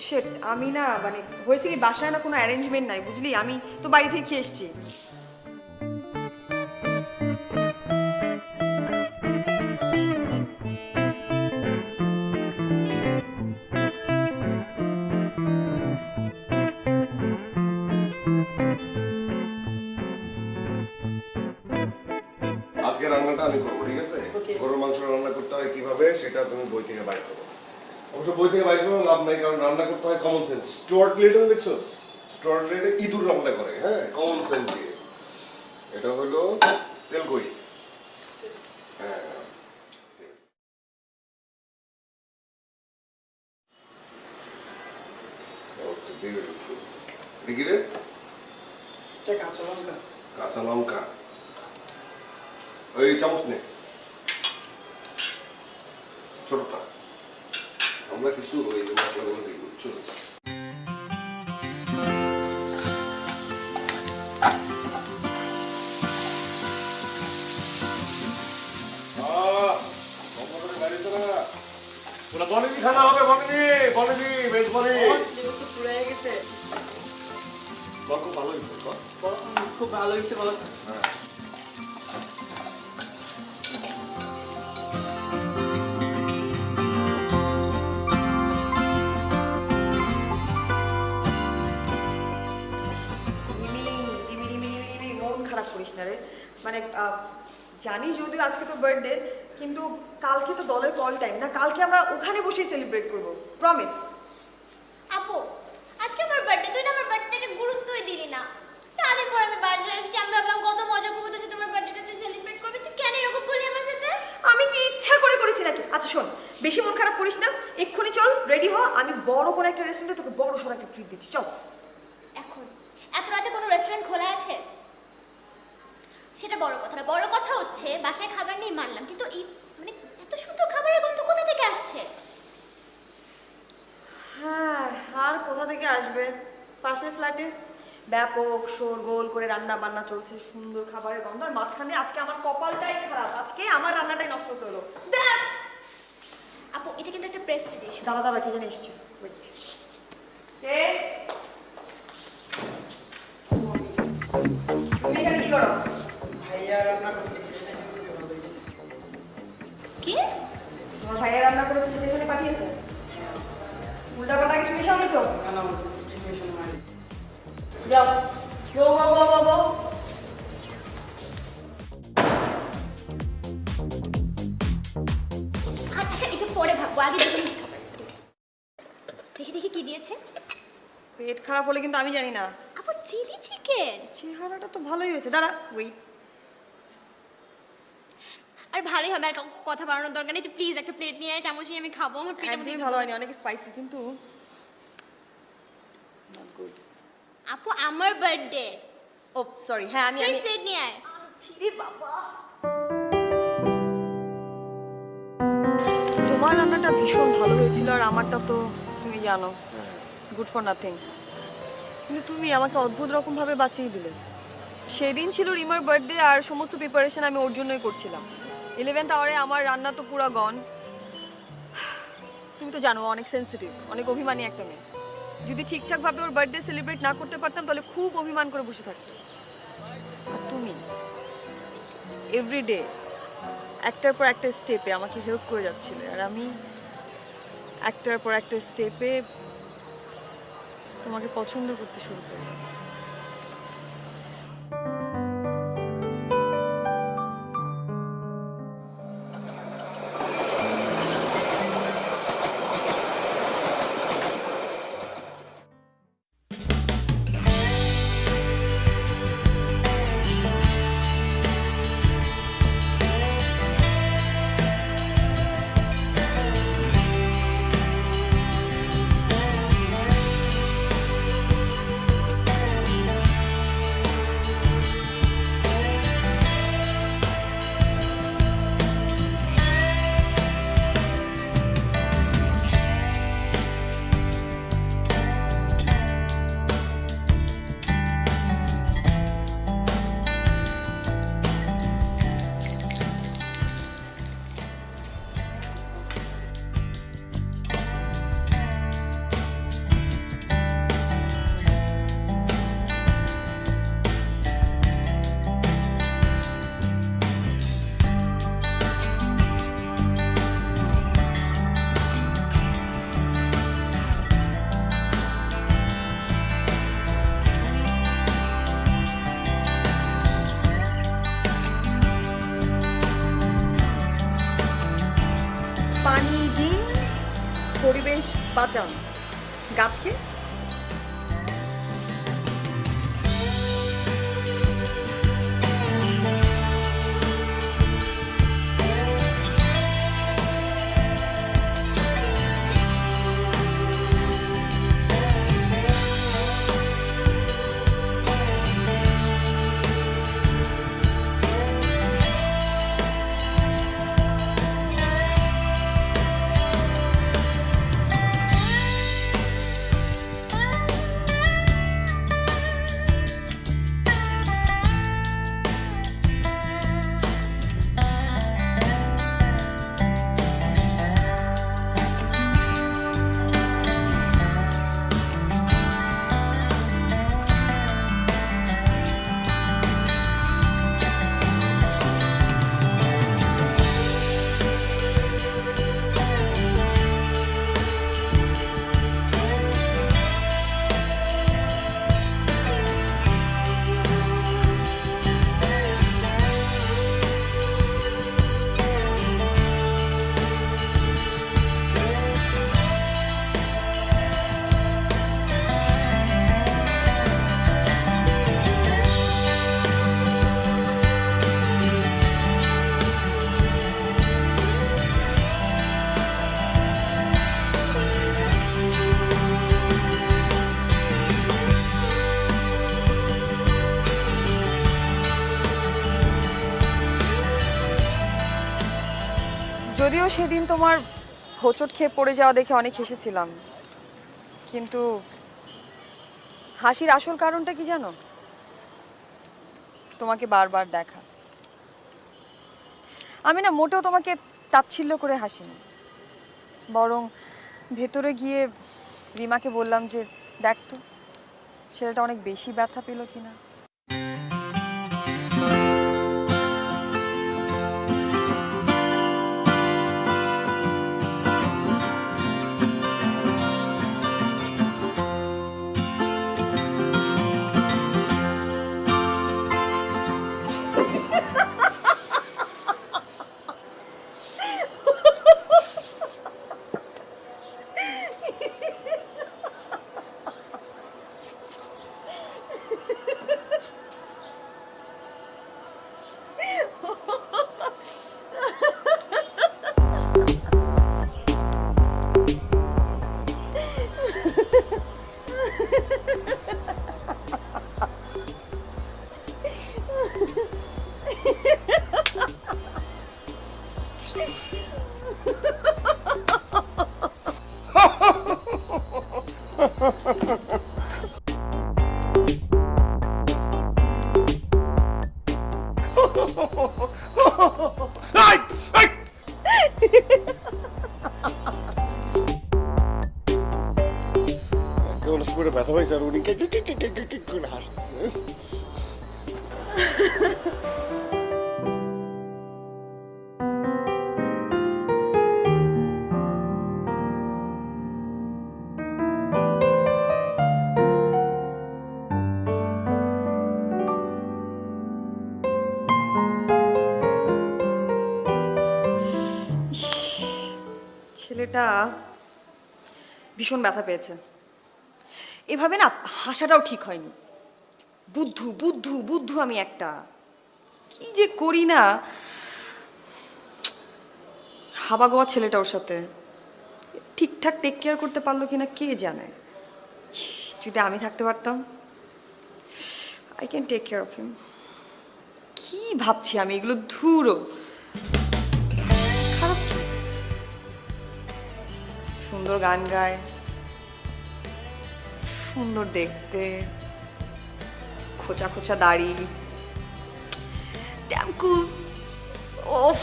শেট, আমি না মানে হয়েছে কি, বাসায় না কোনো অ্যারেঞ্জমেন্ট নাই বুঝলি, আমি তো বাড়ি থেকে খেয়ে এসছি। আজকে রান্নাটা আমি করবো, ঠিক আছে? গরুর মাংস রান্না করতে হয় কিভাবে সেটা তুমি বই থেকে বাইর করো। অবশ্য বই থেকে বাইর করো লাভ নাই, কারণ রান্না করতে হয় কমন সেন্স। স্টুয়ার্ট লিটল দেখছো? স্টুয়ার্ট লিটল ইঁদুর রান্না করে, হ্যাঁ, কমন সেন্স দিয়ে। এটা হলো তেলকই। হ্যাঁ, ওকে, দিয়ে দিচ্ছি। দেখি রে, কাঁচা লঙ্কা। কাঁচা লঙ্কা ওই চামচ নে, ছোটটা। আমরা কিছু ওই মশলাগুলো দিই, বুঝছো? বনেদি খানা হবে, বনেদি, বনেদি, বেশ বনে। খুব ভালো হয়েছে, খুব ভালো হয়েছে বস। মন খারাপ করিস না রে, মানে জানি যদিও আজকে তো বার্থডে, কিন্তু কালকে তো দলের কল টাইম না, কালকে আমরা ওখানে বসেই সেলিব্রেট করবো, প্রমিস। আপু, আজকে আমার বার্থডে, তুই না আমার বার্থডেকে গুরুত্বই দিলি না। সারাদিন পর আমি বাজারে এসেছি, আমি ভাবলাম কত মজা করবো তোর সাথে, আমার বার্থডেটা তুই সেলিব্রেট করবি, তুই কেন এরকম করলি আমার সাথে? আমি কি ইচ্ছা করে করেছি নাকি? আচ্ছা শোন, বেশি মন খারাপ করিস না, এক্ষুনি চল রেডি হ, আমি বড় কোনো একটা রেস্টুরেন্টে তোকে বড় সড়ো একটা ট্রিট দিচ্ছি, চল। এখন এত রাতে কোনো রেস্টুরেন্ট খোলা আছে? সেটা বড় কথা না, বড় কথা হচ্ছে বাসায় খাবার নেই মানলাম, কিন্তু এই মানে এত সুন্দর খাবারের গন্ধ কোথা থেকে আসছে? হ্যাঁ, আর কোথা থেকে আসবে? পাশের ফ্ল্যাটে ব্যাপক শোরগোল করে রান্না বান্না চলছে, সুন্দর খাবারের গন্ধ, আর মাঝখানে আজকে আমার কপালটাই খারাপ, আজকে আমার রান্নাটাই নষ্ট হতে হলো। দেখ আপু, এটা কিন্তু একটা প্রেস্টিজ ইস্যু। দাদা দাদা কি জানি এসছে, কে তুমি এখানে কি করো? ভাইয়া রান্না করছে, খেয়ে নাকি খুবই ভালো হয়েছে। কি? তোমার ভাইয়া রান্না করেছে সেটা এখানে পাঠিয়েছে? উল্টা পাল্টা কিছু মিশাওনি তো? না না, কিছু মিশানো হয়নি। যাও, গো গো গো গো গো। আচ্ছা, এটা পরে ভাববো, আগে দেখুন কি খাবার। দেখি দেখি কি দিয়েছে। পেট খারাপ হলে কিন্তু আমি জানি না। আপু, চিলি চিকেন। চেহারাটা তো ভালোই হয়েছে, দাঁড়া ওয়েট। আর ভালোই হবে, আর কথা বাড়ানোর দরকার নেই, তুই প্লিজ একটা প্লেট নিয়ে আয়, চামচ নিয়ে আমি খাবো, আমার পেটের মধ্যে একদমই ভালো হয়নি, অনেক স্পাইসি কিন্তু নট গুড। আপু, আমার বার্থডে, ও সরি, হ্যাঁ আমি প্লিজ প্লেট নিয়ে আয়। রে বাবা, তোমার রান্নাটা ভীষণ ভালো হয়েছিল, আর আমারটা তো তুমি জানো গুড ফর নাথিং। কিন্তু তুমি আমাকে অদ্ভুত রকমভাবে বাঁচিয়ে দিলে। সেদিন ছিল রিমার বার্থডে আর সমস্ত প্রিপারেশন আমি ওর জন্যই করছিলাম। 11th আওয়ারে আমার রান্না তো পুরো গন। তুমি তো জানো অনেক সেন্সিটিভ, অনেক অভিমানী একটা মেয়ে। যদি ঠিকঠাকভাবে ওর বার্থডে সেলিব্রেট না করতে পারতাম তাহলে খুব অভিমান করে বসে থাকতো। আর তুমি এভরিডে একটার পর একটা স্টেপে আমাকে হেল্প করে যাচ্ছিলে, আর আমি একটার পর একটা স্টেপে তোমাকে পছন্দ করতে শুরু করি। পানি দিন, পরিবেশ বাঁচান, গাছকে যদিও সেদিন তোমার হোঁচট খেয়ে পড়ে যাওয়া দেখে অনেক হেসেছিলাম, কিন্তু হাসির আসল কারণটা কি জানো? তোমাকে বারবার দেখা। আমি না মোটেও তোমাকে তাচ্ছিল্য করে হাসিনি, বরং ভেতরে গিয়ে রিমাকে বললাম যে দেখ তো ছেলেটা অনেক বেশি ব্যথা পেল কিনা। এই, এই! কেমন করে ব্যথা পাইছে আর উনি কে কে কে কে কে কে কে করে হাসছে। ছেলেটা ভীষণ ব্যথা পেয়েছে। এভাবে না হাসাটাও ঠিক হয়নি। বুদ্ধু বুদ্ধু বুদ্ধু আমি একটা, কি যে করি না। হাবা গোয়া ছেলেটা ওর সাথে ঠিকঠাক টেক কেয়ার করতে পারলো কিনা কে জানে। যদি আমি থাকতে পারতাম, I can take care of him. কি ভাবছি আমি এগুলো, ধুরো। খারাপ কি? সুন্দর গান গায়, সুন্দর দেখতে, খোঁচা খোঁচা দাড়ি, ড্যাম কুল। ওফ,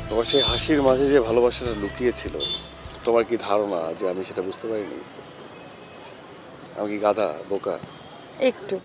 তোমার সেই হাসির মাঝে যে ভালোবাসাটা লুকিয়ে ছিল, তোমার কি ধারণা যে আমি সেটা বুঝতে পারিনি? আমি কি গাধা, বোকা? একটু